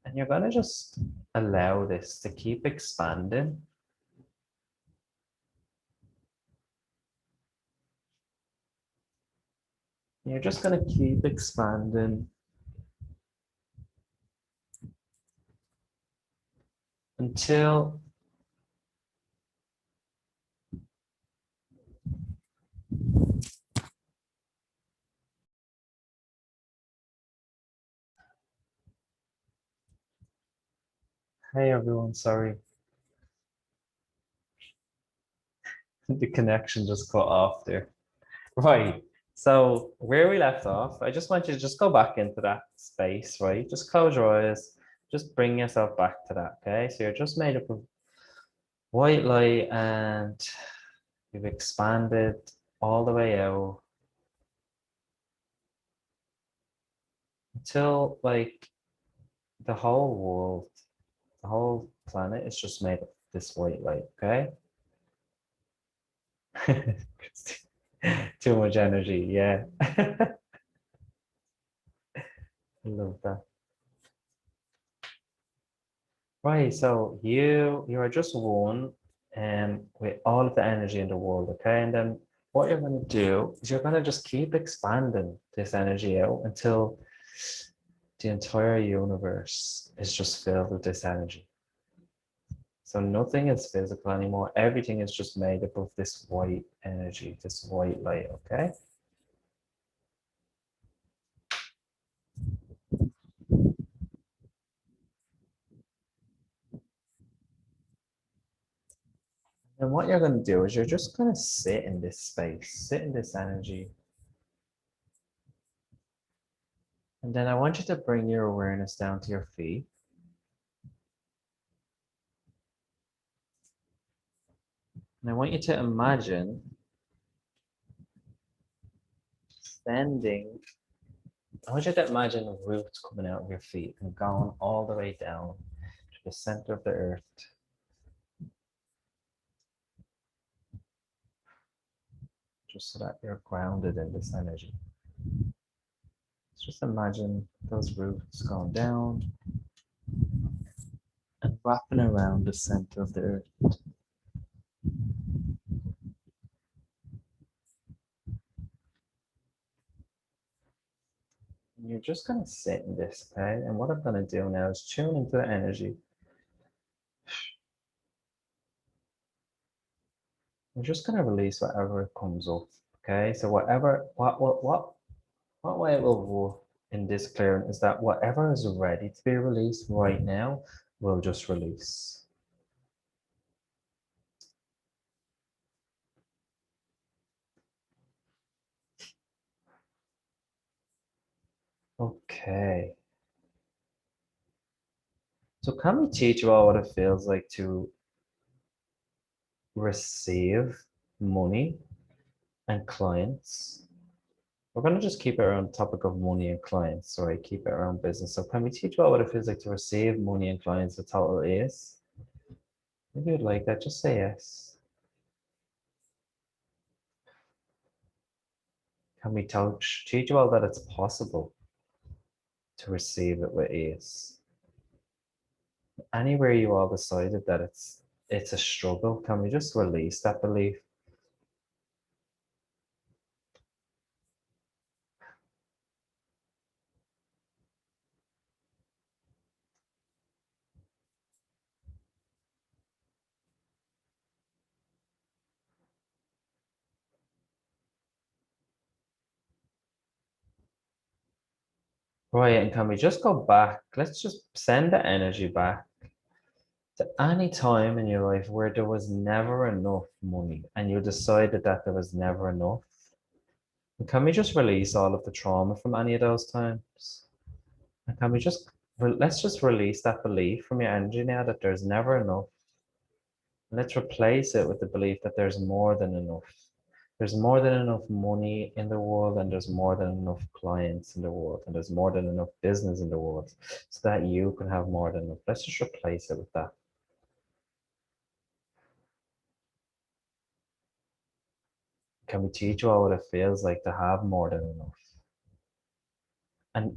Speaker 1: And you're going to just allow this to keep expanding. You're just going to keep expanding until hey everyone, sorry. The connection just cut off there. Right. So where we left off, I just want you to just go back into that space, right? Just close your eyes, just bring yourself back to that, okay? So you're just made up of white light and you've expanded all the way out until like the whole world, the whole planet is just made of this white light, okay? Too much energy, yeah. I love that. Right, so you are just one with all of the energy in the world, okay? And then what you're going to do is you're going to just keep expanding this energy out until the entire universe is just filled with this energy. So nothing is physical anymore. Everything is just made up of this white energy, this white light, okay? And what you're going to do is you're just going to sit in this space, sit in this energy. And then I want you to bring your awareness down to your feet. And I want you to imagine I want you to imagine roots coming out of your feet and going all the way down to the center of the earth. Just so that you're grounded in this energy. Just imagine those roots going down and wrapping around the center of the earth. And you're just going to sit in this, okay? And what I'm going to do now is tune into the energy. I'm just going to release whatever comes up, okay? So what way it will work in this clearing is that whatever is ready to be released right now will just release. Okay. So can we teach you all what it feels like to receive money and clients? We're going to just keep it around the topic of money and clients. Sorry, keep it around business. So can we teach you all what it feels like to receive money and clients with total ease? If you'd like that, just say yes. Can we teach you all that it's possible to receive it with ease? Anywhere you all decided that it's a struggle, can we just release that belief? Right, and can we just go back? Let's just send the energy back to any time in your life where there was never enough money and you decided that there was never enough. And can we just release all of the trauma from any of those times? And can we just, let's just release that belief from your energy now that there's never enough. Let's replace it with the belief that there's more than enough. There's more than enough money in the world, and there's more than enough clients in the world, and there's more than enough business in the world so that you can have more than enough. Let's just replace it with that. Can we teach you all what it feels like to have more than enough? And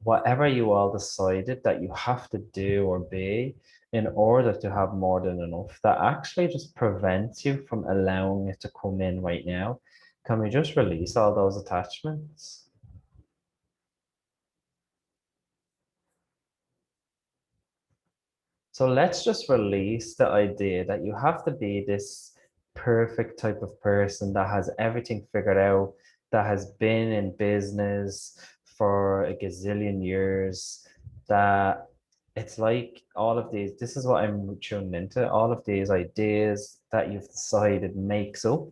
Speaker 1: whatever you all decided that you have to do or be in order to have more than enough, that actually just prevents you from allowing it to come in right now. Can we just release all those attachments? So let's just release the idea that you have to be this perfect type of person that has everything figured out, that has been in business for a gazillion years, that it's like all of these, this is what I'm tuning into, all of these ideas that you've decided makes up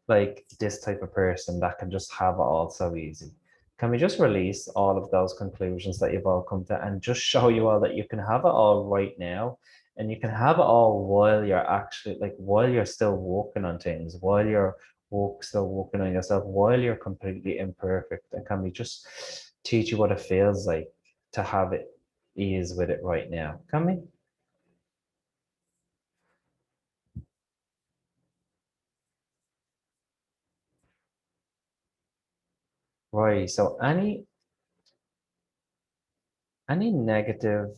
Speaker 1: like this type of person that can just have it all so easy. Can we just release all of those conclusions that you've all come to and just show you all that you can have it all right now, and you can have it all while you're actually like while you're still working on things, while you're still working on yourself, while you're completely imperfect. And can we just teach you what it feels like to have it ease with it right now? Can we? Right. So any negative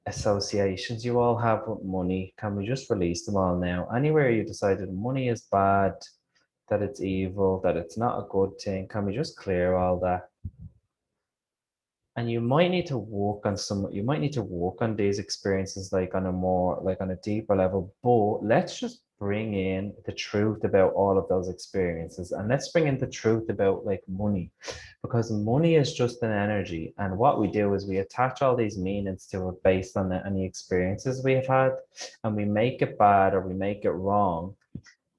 Speaker 1: associations you all have with money, can we just release them all now? Anywhere you decided money is bad, that it's evil, that it's not a good thing, can we just clear all that? And you might need to work on these experiences like on a more like on a deeper level, but let's just bring in the truth about all of those experiences, and let's bring in the truth about like money, because money is just an energy, and what we do is we attach all these meanings to it based on any experiences we've had, and we make it bad or we make it wrong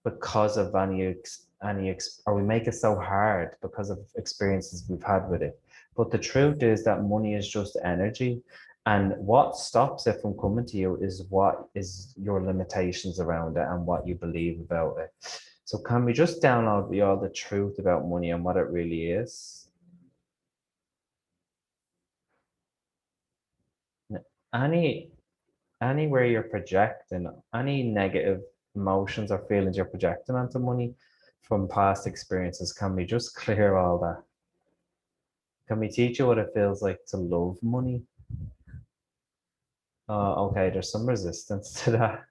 Speaker 1: because of or we make it so hard because of experiences we've had with it. But the truth is that money is just energy, and what stops it from coming to you is what is your limitations around it and what you believe about it. So can we just download all the truth about money and what it really is? Any anywhere you're projecting any negative emotions or feelings you're projecting onto money from past experiences, can we just clear all that? Can we teach you what it feels like to love money? Okay, there's some resistance to that.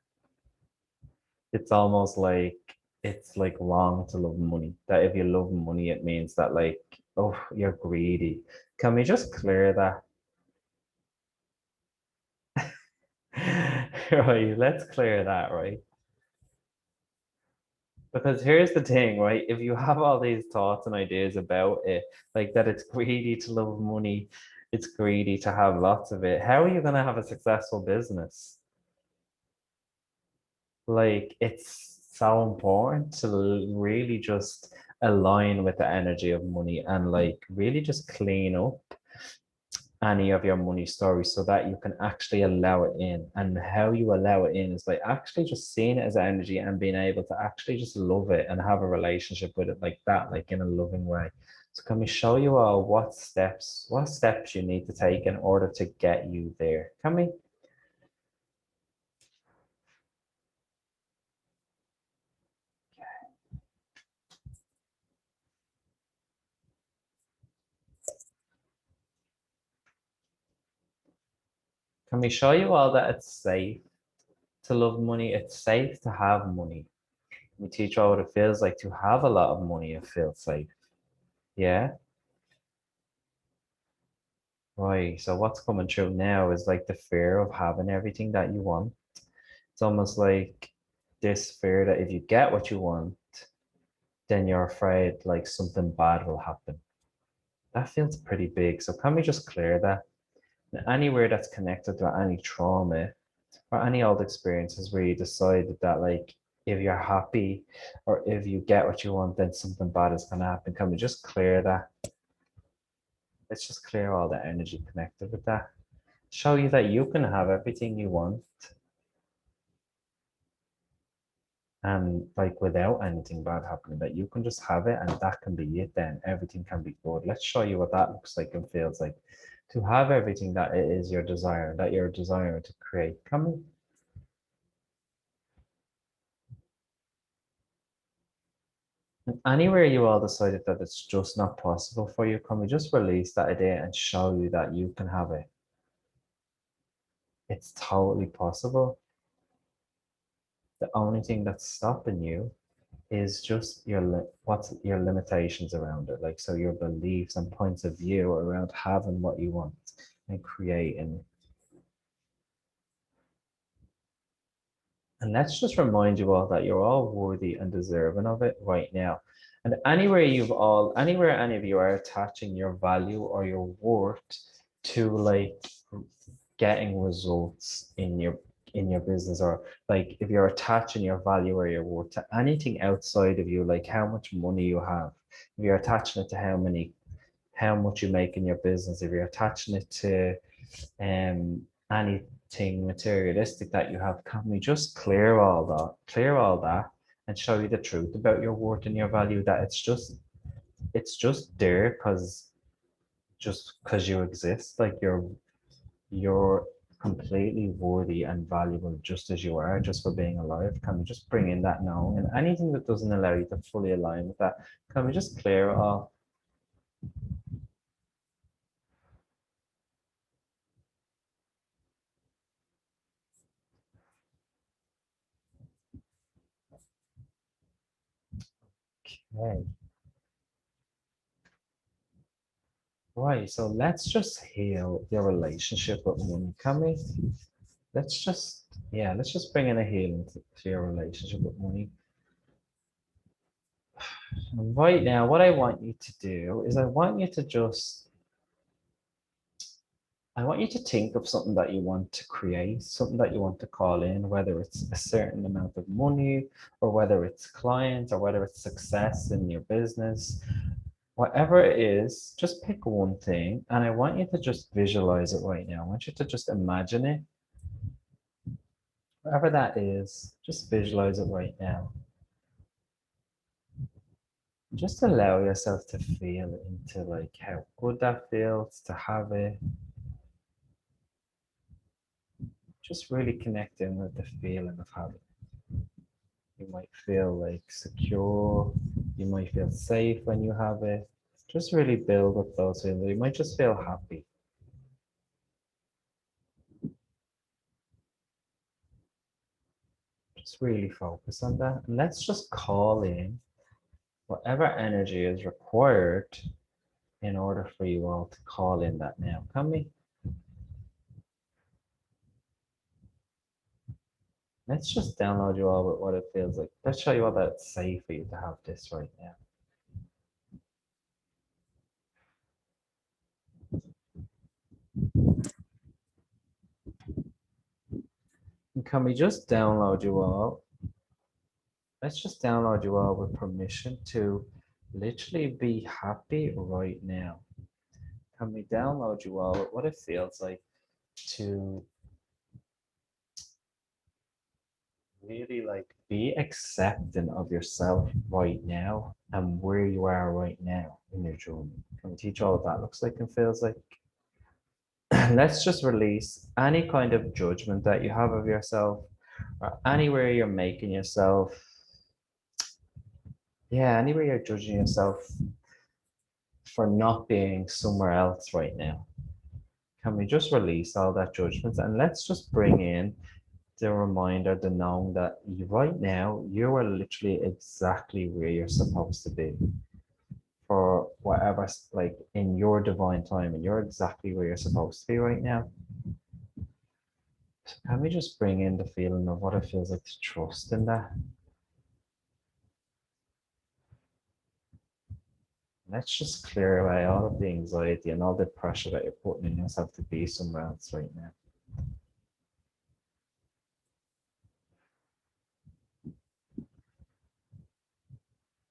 Speaker 1: It's almost like it's like wrong to love money. That if you love money, it means that like, oh, you're greedy. Can we just clear that? Right, let's clear that, right? Because here's the thing, right? If you have all these thoughts and ideas about it, like that it's greedy to love money, It's greedy to have lots of it. How are you going to have a successful business? Like, it's so important to really just align with the energy of money and like really just clean up any of your money stories so that you can actually allow it in. And how you allow it in is by actually just seeing it as energy and being able to actually just love it and have a relationship with it like that, like in a loving way. So can we show you all what steps you need to take in order to get you there? Can we? Can we show you all that it's safe to love money? It's safe to have money. We teach all what it feels like to have a lot of money. It feels safe. Yeah. Right. So what's coming through now is like the fear of having everything that you want. It's almost like this fear that if you get what you want, then you're afraid like something bad will happen. That feels pretty big. So can we just clear that? Anywhere that's connected to any trauma or any old experiences where you decided that like if you're happy or if you get what you want, then something bad is gonna happen. Can we just clear that? Let's just clear all the energy connected with that. Show you that you can have everything you want and like without anything bad happening, that you can just have it and that can be it, then everything can be good. Let's show you what that looks like and feels like to have everything that it is your desire, that you're desiring to create. Come on. And anywhere you all decided that it's just not possible for you, can we just release that idea and show you that you can have it? It's totally possible. The only thing that's stopping you is just what's your limitations around it, like so your beliefs and points of view around having what you want and creating. And let's just remind you all that you're all worthy and deserving of it right now. And anywhere any of you are attaching your value or your worth to like getting results in your business, or like if you're attaching your value or your worth to anything outside of you, like how much money you have, if you're attaching it to how much you make in your business, if you're attaching it to anything materialistic that you have, can we just clear all that and show you the truth about your worth and your value, that it's just there just because you exist, like you're completely worthy and valuable just as you are, just for being alive. Can we just bring in that now? And anything that doesn't allow you to fully align with that, can we just clear it all? Okay. Right, so let's just heal your relationship with money. Can we? Let's just bring in a healing to your relationship with money. And right now, what I want you to do is I want you to think of something that you want to create, something that you want to call in, whether it's a certain amount of money or whether it's clients or whether it's success in your business. Whatever it is, just pick one thing and I want you to just visualize it right now. I want you to just imagine it. Whatever that is, just visualize it right now. Just allow yourself to feel into like how good that feels to have it. Just really connect in with the feeling of having it. You might feel like secure. You might feel safe when you have it. Just really build up those feelings. You might just feel happy. Just really focus on that. And let's just call in whatever energy is required in order for you all to call in that now. Can we? Let's just download you all with what it feels like. Let's show you all that it's safe for you to have this right now. And can we just download you all? Let's just download you all with permission to literally be happy right now. Can we download you all with what it feels like to really like be accepting of yourself right now and where you are right now in your journey? Can we teach all what that looks like and feels like? Let's just release any kind of judgment that you have of yourself or anywhere you're making yourself. Yeah, anywhere you're judging yourself for not being somewhere else right now. Can we just release all that judgment and let's just bring in the reminder, the knowing that right now you are literally exactly where you're supposed to be for whatever, like in your divine time, and you're exactly where you're supposed to be right now. So can we just bring in the feeling of what it feels like to trust in that? Let's just clear away all of the anxiety and all the pressure that you're putting in yourself to be somewhere else right now.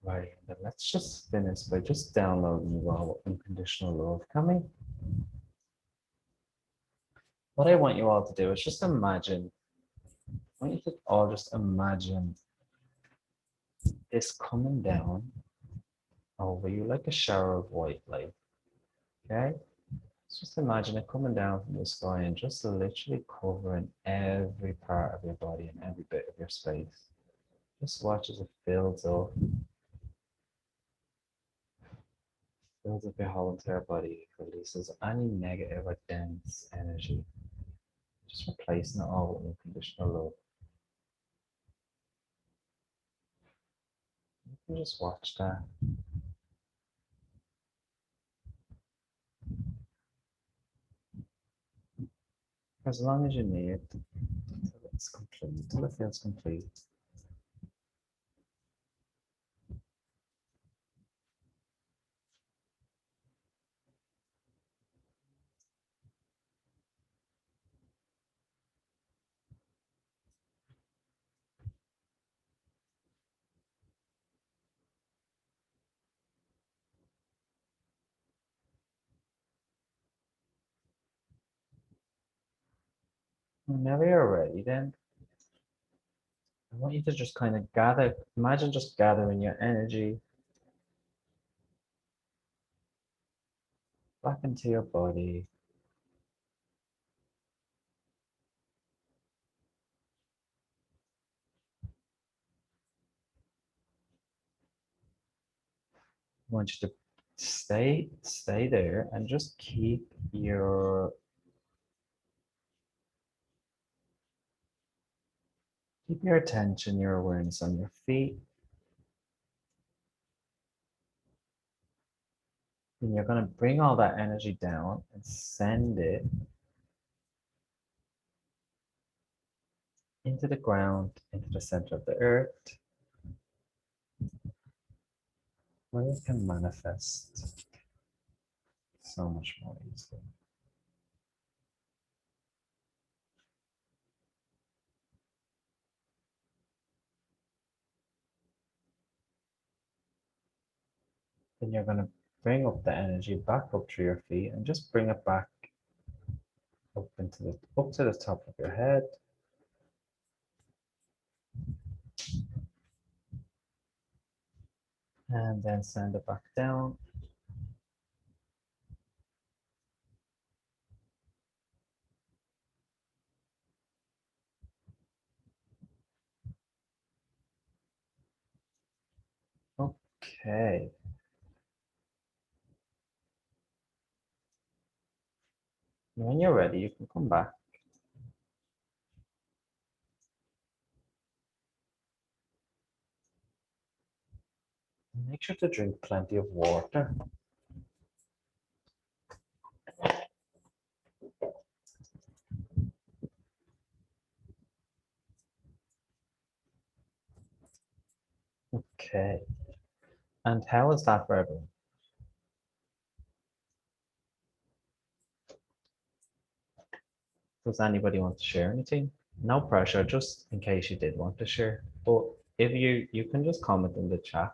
Speaker 1: Right, then let's just finish by just downloading you all unconditional love. Can we? What I want you all to do is just imagine, I want you to all just imagine this coming down over you like a shower of white light, okay? Just imagine it coming down from the sky and just literally covering every part of your body and every bit of your space. Just watch as it fills up your whole entire body, releases any negative or dense energy, just replacing it all with unconditional love. You can just watch that. As long as you need, until it's complete, until it feels complete. Whenever you're ready, then I want you to just kind of gather, imagine just gathering your energy back into your body. I want you to stay there and just keep your attention, your awareness on your feet. And you're going to bring all that energy down and send it into the ground, into the center of the earth, where it can manifest so much more easily. Then you're going to bring up the energy back up through your feet and just bring it back up to the top of your head. And then send it back down. Okay. When you're ready, you can come back. Make sure to drink plenty of water. Okay. And how is that for everyone? Does anybody want to share anything? No pressure, just in case you did want to share. But if you can just comment in the chat,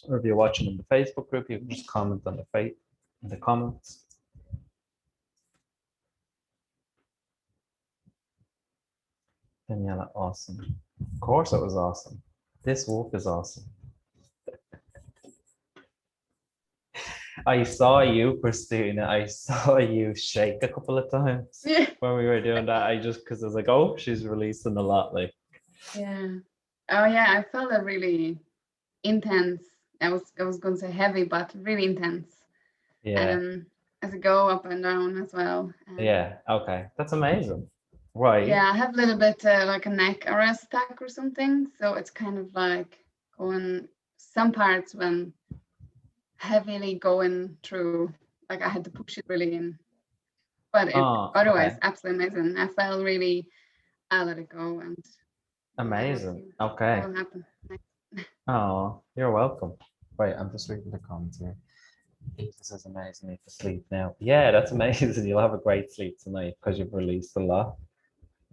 Speaker 1: or if you're watching in the Facebook group, you can just comment on in the comments. Daniela, awesome. Of course it was awesome. This walk is awesome. I saw you, Christina. I saw you shake a couple of times
Speaker 3: Yeah.
Speaker 1: when we were doing that. Because I was like, oh, she's releasing a lot. Like,
Speaker 3: Yeah. Oh yeah, I felt it really intense. I was going to say heavy, but really intense.
Speaker 1: yeah,
Speaker 3: As I go up and down as well.
Speaker 1: yeah. Okay, that's amazing. Right.
Speaker 3: Yeah, I have a little bit like a neck arrest attack or something. So it's kind of like going some parts when heavily going through, like I had to push it really in. But otherwise,
Speaker 1: okay.
Speaker 3: absolutely amazing. I felt really, I let it go and
Speaker 1: Amazing.
Speaker 3: what
Speaker 1: Okay.
Speaker 3: will happen next.
Speaker 1: Oh, you're welcome. Right, I'm just reading the comments here. This is amazing. Need to sleep now. Yeah, that's amazing. You'll have a great sleep tonight because you've released a lot.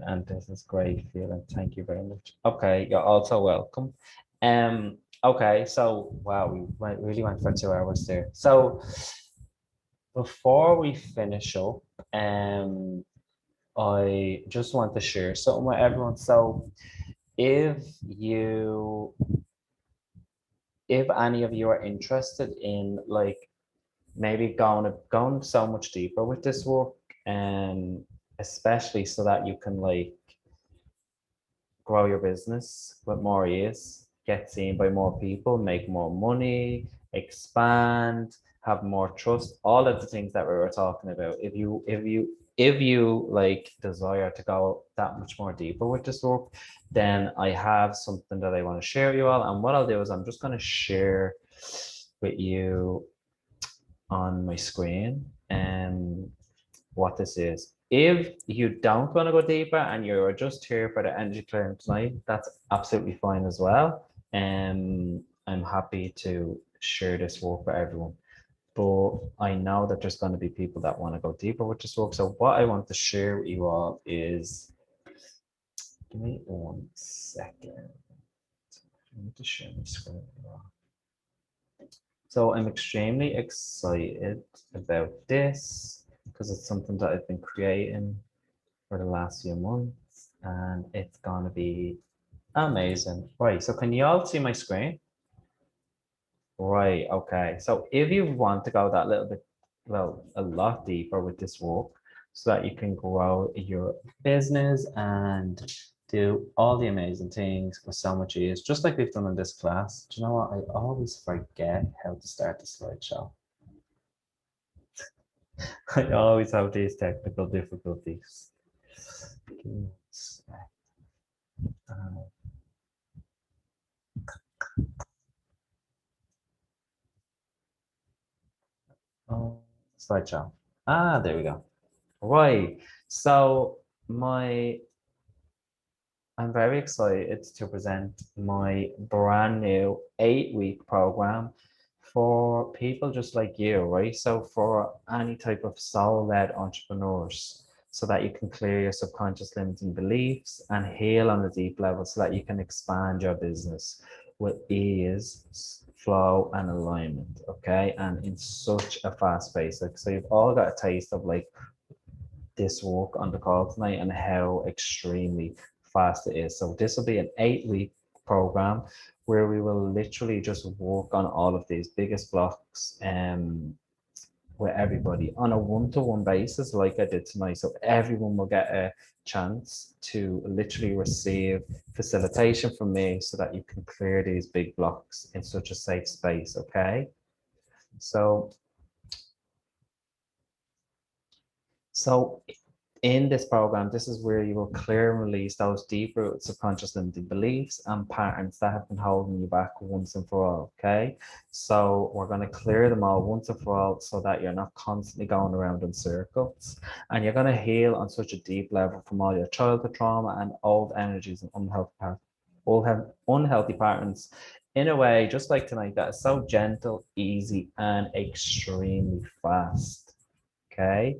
Speaker 1: And this is great feeling. Thank you very much. Okay, you're also welcome. Okay, so wow, really went for 2 hours there. So before we finish up, I just want to share something with everyone. So if you if any of you are interested in like maybe going so much deeper with this work, and especially so that you can like grow your business with more ease, get seen by more people, make more money, expand, have more trust, all of the things that we were talking about. If you like desire to go that much more deeper with this work, then I have something that I want to share with you all. And what I'll do is I'm just going to share with you on my screen and what this is. If you don't want to go deeper and you're just here for the energy clearing tonight, that's absolutely fine as well. And I'm happy to share this work with everyone. But I know that there's going to be people that want to go deeper with this work. So what I want to share with you all is, give me 1 second. I need to share my screen. So I'm extremely excited about this because it's something that I've been creating for the last few months and it's gonna be amazing. Right, so can you all see my screen? Right, okay. So if you want to go that little bit, well, a lot deeper with this work so that you can grow your business and do all the amazing things with so much ease, just like we've done in this class. Do you know what? I always forget how to start the slideshow. I always have these technical difficulties. Oh, slideshow. Ah, there we go. Right. So I'm very excited to present my brand new 8-week program for people just like you, right? So for any type of soul-led entrepreneurs, so that you can clear your subconscious limiting beliefs and heal on a deep level so that you can expand your business with ease, flow, and alignment, okay? And in such a fast pace. Like, so you've all got a taste of like this work on the call tonight and how extremely fast it is. So this will be an 8-week program where we will literally just work on all of these biggest blocks with everybody on a one-to-one basis like I did tonight. So everyone will get a chance to literally receive facilitation from me so that you can clear these big blocks in such a safe space, okay? So in this program, this is where you will clear and release those deep-rooted subconscious limiting beliefs and patterns that have been holding you back once and for all, okay? So we're going to clear them all once and for all so that you're not constantly going around in circles. And you're going to heal on such a deep level from all your childhood trauma and old energies and unhealthy patterns in a way, just like tonight, that is so gentle, easy, and extremely fast, okay?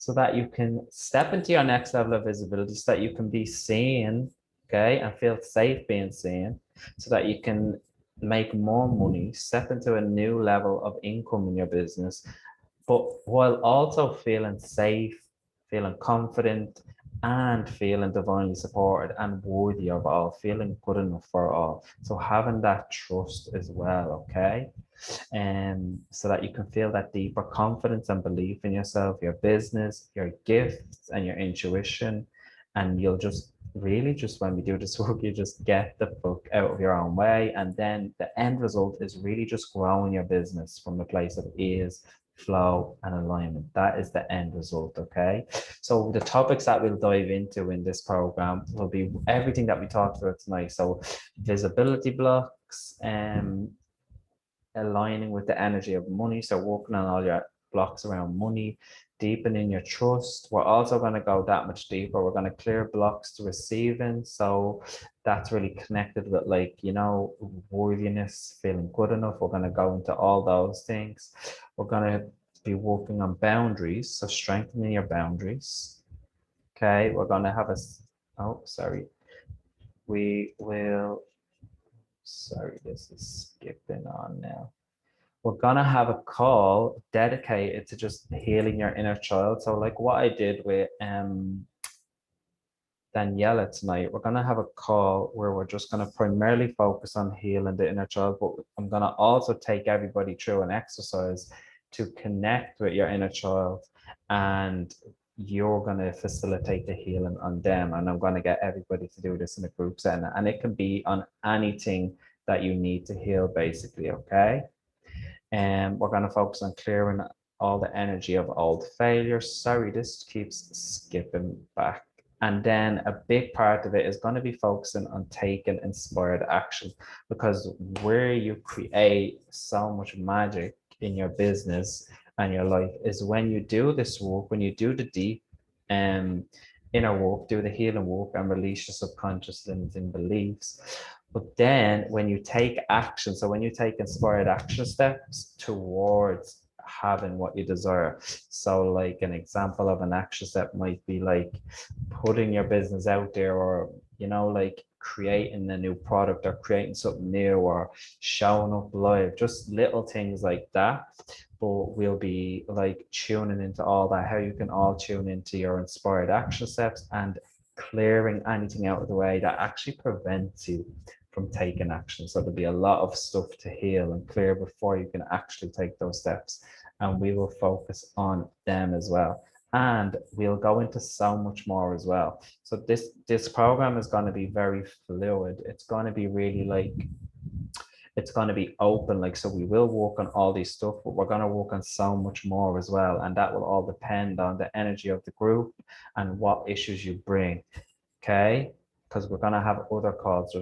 Speaker 1: so that you can step into your next level of visibility, so that you can be seen, okay, and feel safe being seen, so that you can make more money, step into a new level of income in your business, but while also feeling safe, feeling confident, and feeling divinely supported and worthy of all, feeling good enough for all. So having that trust as well, okay? And so that you can feel that deeper confidence and belief in yourself, your business, your gifts, and your intuition. And you'll just really just, when we do this work, you just get the fuck out of your own way. And then the end result is really just growing your business from the place of ease, flow, and alignment. That is the end result, okay? So the topics that we'll dive into in this program will be everything that we talked about tonight. So visibility blocks, aligning with the energy of money. So working on all your blocks around money, deepening your trust. We're also going to go that much deeper. We're going to clear blocks to receiving. So that's really connected with, like, you know, worthiness, feeling good enough. We're going to go into all those things. We're going to be working on boundaries. So strengthening your boundaries. Okay. We're going to have we will, sorry, this is skipping on now. We're gonna have a call dedicated to just healing your inner child. So like what I did with Daniela tonight, we're gonna have a call where we're just gonna primarily focus on healing the inner child, but I'm gonna also take everybody through an exercise to connect with your inner child, and you're gonna facilitate the healing on them. And I'm gonna get everybody to do this in a group setting, and it can be on anything that you need to heal, basically, okay? And we're going to focus on clearing all the energy of old failures. Sorry, this keeps skipping back. And then a big part of it is going to be focusing on taking inspired action, because where you create so much magic in your business and your life is when you do this work, when you do the deep inner work, do the healing work, and release your subconscious limiting beliefs. But then when you take action, so when you take inspired action steps towards having what you desire. So like an example of an action step might be like putting your business out there, or, you know, like creating a new product, or creating something new, or showing up live, just little things like that. But we'll be like tuning into all that, how you can all tune into your inspired action steps, and clearing anything out of the way that actually prevents you from taking action. So there'll be a lot of stuff to heal and clear before you can actually take those steps. And we will focus on them as well. And we'll go into so much more as well. So this program is going to be very fluid. It's going to be really like, it's going to be open. Like, so we will work on all these stuff, but we're going to work on so much more as well. And that will all depend on the energy of the group and what issues you bring. Okay. Because we're going to have other calls.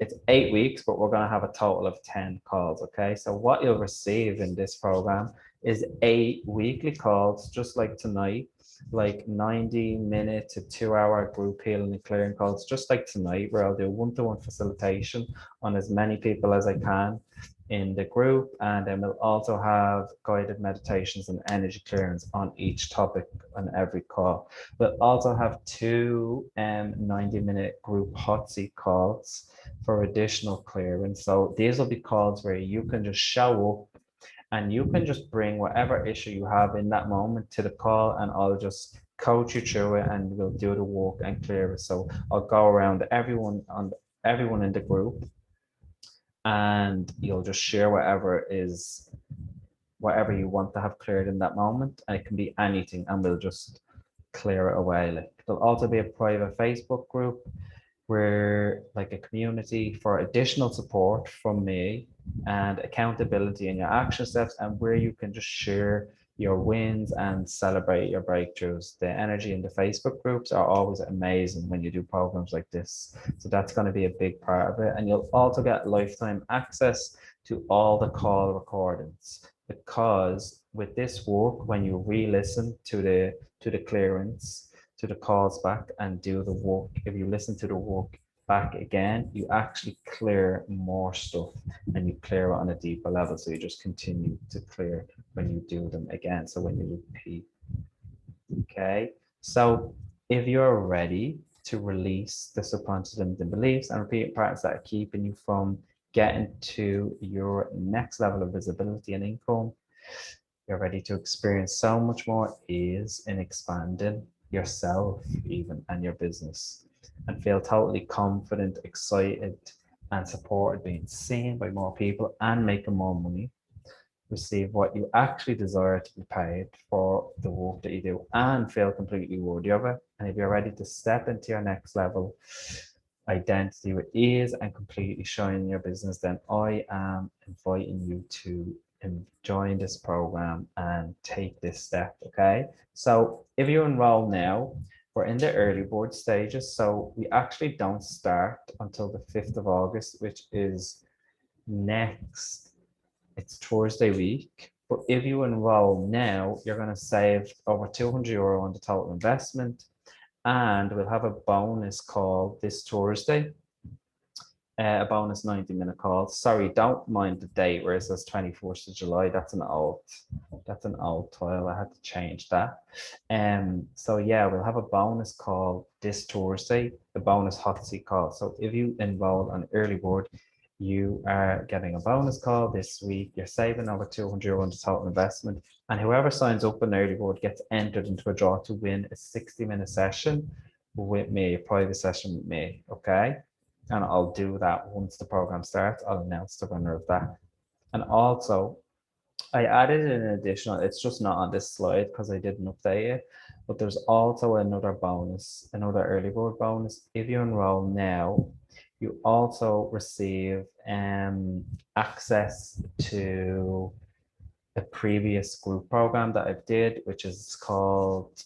Speaker 1: It's 8 weeks, but we're going to have a total of 10 calls. Okay. So what you'll receive in this program is 8 weekly calls, just like tonight, like 90-minute to 2-hour group healing and clearing calls, just like tonight, where I'll do one-to-one facilitation on as many people as I can in the group. And then we'll also have guided meditations and energy clearance on each topic on every call. We'll also have 2 90-minute group hot seat calls for additional clearance. So these will be calls where you can just show up and you can just bring whatever issue you have in that moment to the call, and I'll just coach you through it, and we'll do the work and clear it. So I'll go around everyone in the group, and you'll just share whatever you want to have cleared in that moment, and it can be anything, and we'll just clear it away. Like, there'll also be a private Facebook group where, like, a community for additional support from me and accountability in your action steps, and where you can just share your wins and celebrate your breakthroughs. The energy in the Facebook groups are always amazing when you do programs like this. So that's going to be a big part of it. And you'll also get lifetime access to all the call recordings, because with this work, when you re-listen to the clearance, to the calls back, and do the work, if you listen to the work back again, you actually clear more stuff, and you clear it on a deeper level. So you just continue to clear when you do them again. So when you repeat. Okay, so if you're ready to release the subconscious limiting beliefs and repeating patterns that are keeping you from getting to your next level of visibility and income, you're ready to experience so much more ease in expanding yourself even and your business, and feel totally confident, excited, and supported, being seen by more people and making more money, receive what you actually desire to be paid for the work that you do, and feel completely worthy of it. And if you're ready to step into your next level identity with ease and completely shine your business, then I am inviting you to join this program and take this step. Okay, so if you enroll now, we're in the early board stages, so we actually don't start until the 5th of August, which is next, it's Thursday week. But if you enroll now, you're going to save over €200 on the total investment, and we'll have a bonus call this Thursday, a bonus 90-minute call. Sorry, don't mind the date where it says 24th of July. That's an old tile. I had to change that. So yeah, we'll have a bonus call this Thursday, the bonus hot seat call. So if you enroll on early board, you are getting a bonus call this week. You're saving over €200 on the total investment, and whoever signs up on early board gets entered into a draw to win a 60-minute session with me, a private session with me. Okay, and I'll do that once the program starts. I'll announce the winner of that. And also, I added an additional, it's just not on this slide because I didn't update it, but there's also another bonus, another early board bonus. If you enroll now, you also receive access to a previous group program that I did, which is called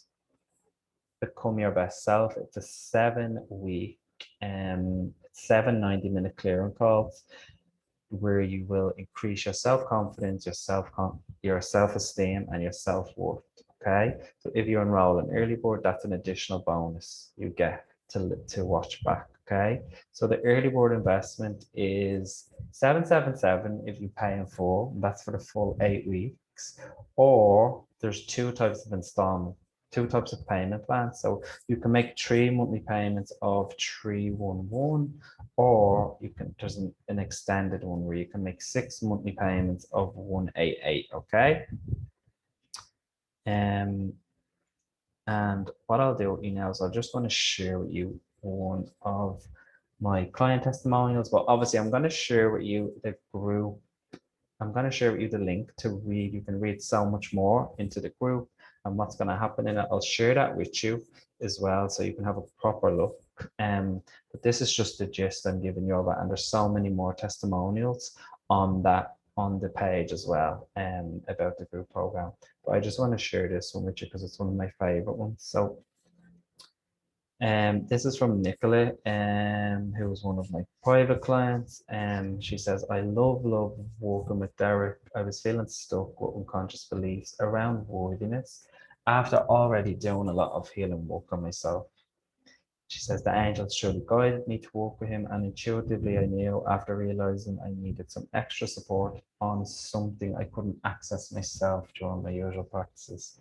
Speaker 1: Become Your Best Self. It's a 7-week, 7 90-minute clearing calls where you will increase your self-confidence, your self-esteem, and your self-worth. Okay, so if you enroll in early board, that's an additional bonus you get to watch back. Okay, so the early board investment is $777 if you pay in full. That's for the full 8 weeks. Or there's two types of payment plans. So you can make 3 monthly payments of $311, or you can, there's an extended one where you can make 6 monthly payments of $188. Okay. And what I'll do with you now is I just want to share with you one of my client testimonials, but obviously I'm going to share with you the group. I'm going to share with you the link to read. You can read so much more into the group and what's going to happen in it. I'll share that with you as well, so you can have a proper look. But this is just the gist I'm giving you over, and there's so many more testimonials on the page as well, about the group program. But I just want to share this one with you because it's one of my favorite ones. So this is from Nicola, who was one of my private clients. She says, I love working with Derek. I was feeling stuck with unconscious beliefs around worthiness after already doing a lot of healing work on myself. She says, the angels surely guided me to work with him, and intuitively I knew after realizing I needed some extra support on something I couldn't access myself during my usual practices.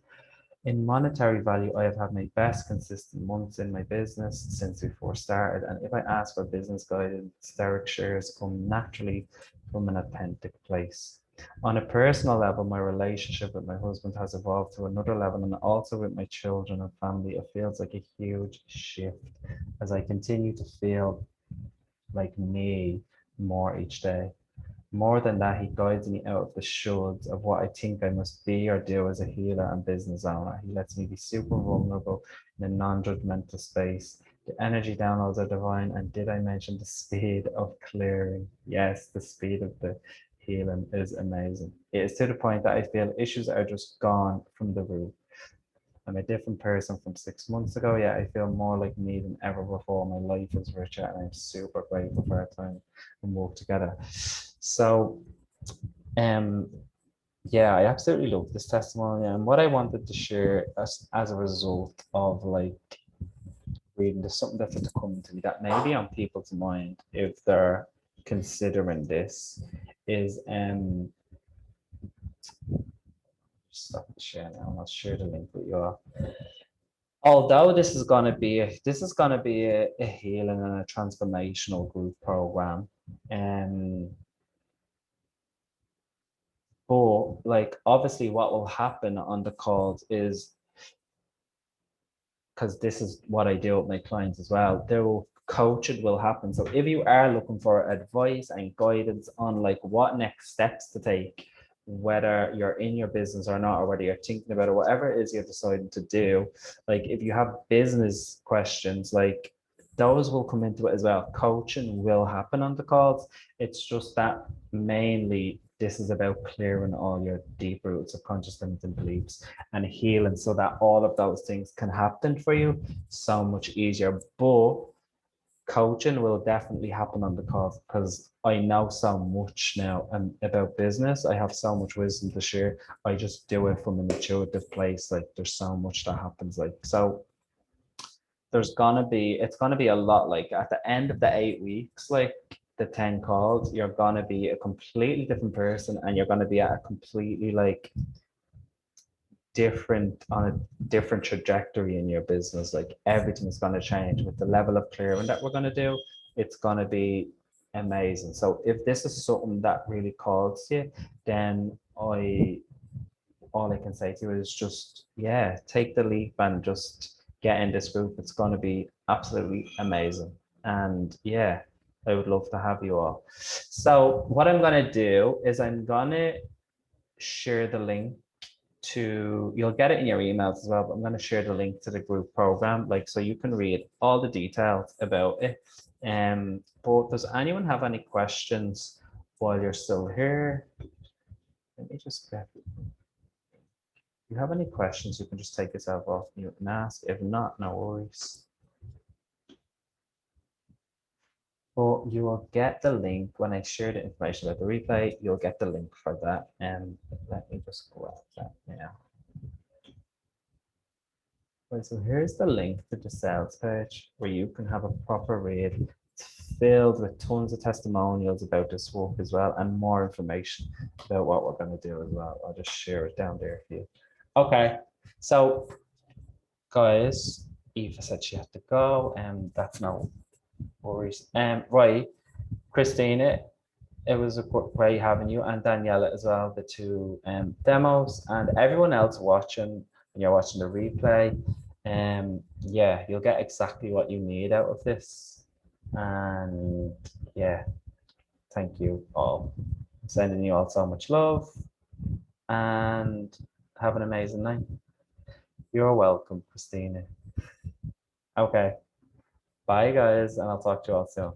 Speaker 1: In monetary value, I have had my best consistent months in my business since we first started, and if I ask for business guidance, Derek shares come naturally from an authentic place. On a personal level, my relationship with my husband has evolved to another level, and also with my children and family, it feels like a huge shift as I continue to feel like me more each day. More than that, he guides me out of the shoulds of what I think I must be or do as a healer and business owner. He lets me be super vulnerable in a non-judgmental space. The energy downloads are divine. And did I mention the speed of clearing? Yes, the speed of the healing is amazing. It is to the point that I feel issues are just gone from the root. I'm a different person from 6 months ago. Yeah, I feel more like me than ever before. My life is richer, and I'm super grateful for our time and work together. So, yeah, I absolutely love this testimony, and what I wanted to share as a result of like reading, there's something that's to come to me that may be on people's mind if they're considering this, is stop the share now and I'll share the link with you all. Although this is going to be a healing and a transformational group program, but like obviously what will happen on the calls is, because this is what I do with my clients as well, there will coaching will happen. So if you are looking for advice and guidance on like what next steps to take, whether you're in your business or not, or whether you're thinking about it, whatever it is you're deciding to do, like if you have business questions, like those will come into it as well. Coaching will happen on the calls. It's just that mainly this is about clearing all your deep roots of conscious limiting beliefs and healing so that all of those things can happen for you so much easier. But coaching will definitely happen on the calls because I know so much now about business. I have so much wisdom to share. I just do it from a intuitive place. Like there's so much that happens. Like so it's gonna be a lot. Like at the end of the 8 weeks, like the 10 calls, you're gonna be a completely different person and you're gonna be at a completely like different on a different trajectory in your business. Like everything is going to change with the level of clearing that we're going to do. It's going to be amazing. So if this is something that really calls you, then all I can say to you is just, yeah, take the leap and just get in this group. It's going to be absolutely amazing. And yeah, I would love to have you all. So what I'm going to do is I'm going to share the link you'll get it in your emails as well, but I'm going to share the link to the group program, like so you can read all the details about it. But does anyone have any questions while you're still here? Let me just grab it. If you have any questions, you can just take yourself off mute and ask. If not, no worries. But you will get the link when I share the information about the replay. You'll get the link for that. And let me just grab that now. Right, so here's the link to the sales page where you can have a proper read. It's filled with tons of testimonials about this work as well and more information about what we're going to do as well. I'll just share it down there for you. Okay, so guys, Eva said she had to go and that's no worries. Right, Christina, it was great having you and Daniela as well, the two demos, and everyone else watching when you're watching the replay. Yeah, you'll get exactly what you need out of this. And yeah, thank you all. Sending you all so much love and have an amazing night. You're welcome, Christina. Okay, bye guys, and I'll talk to you all soon.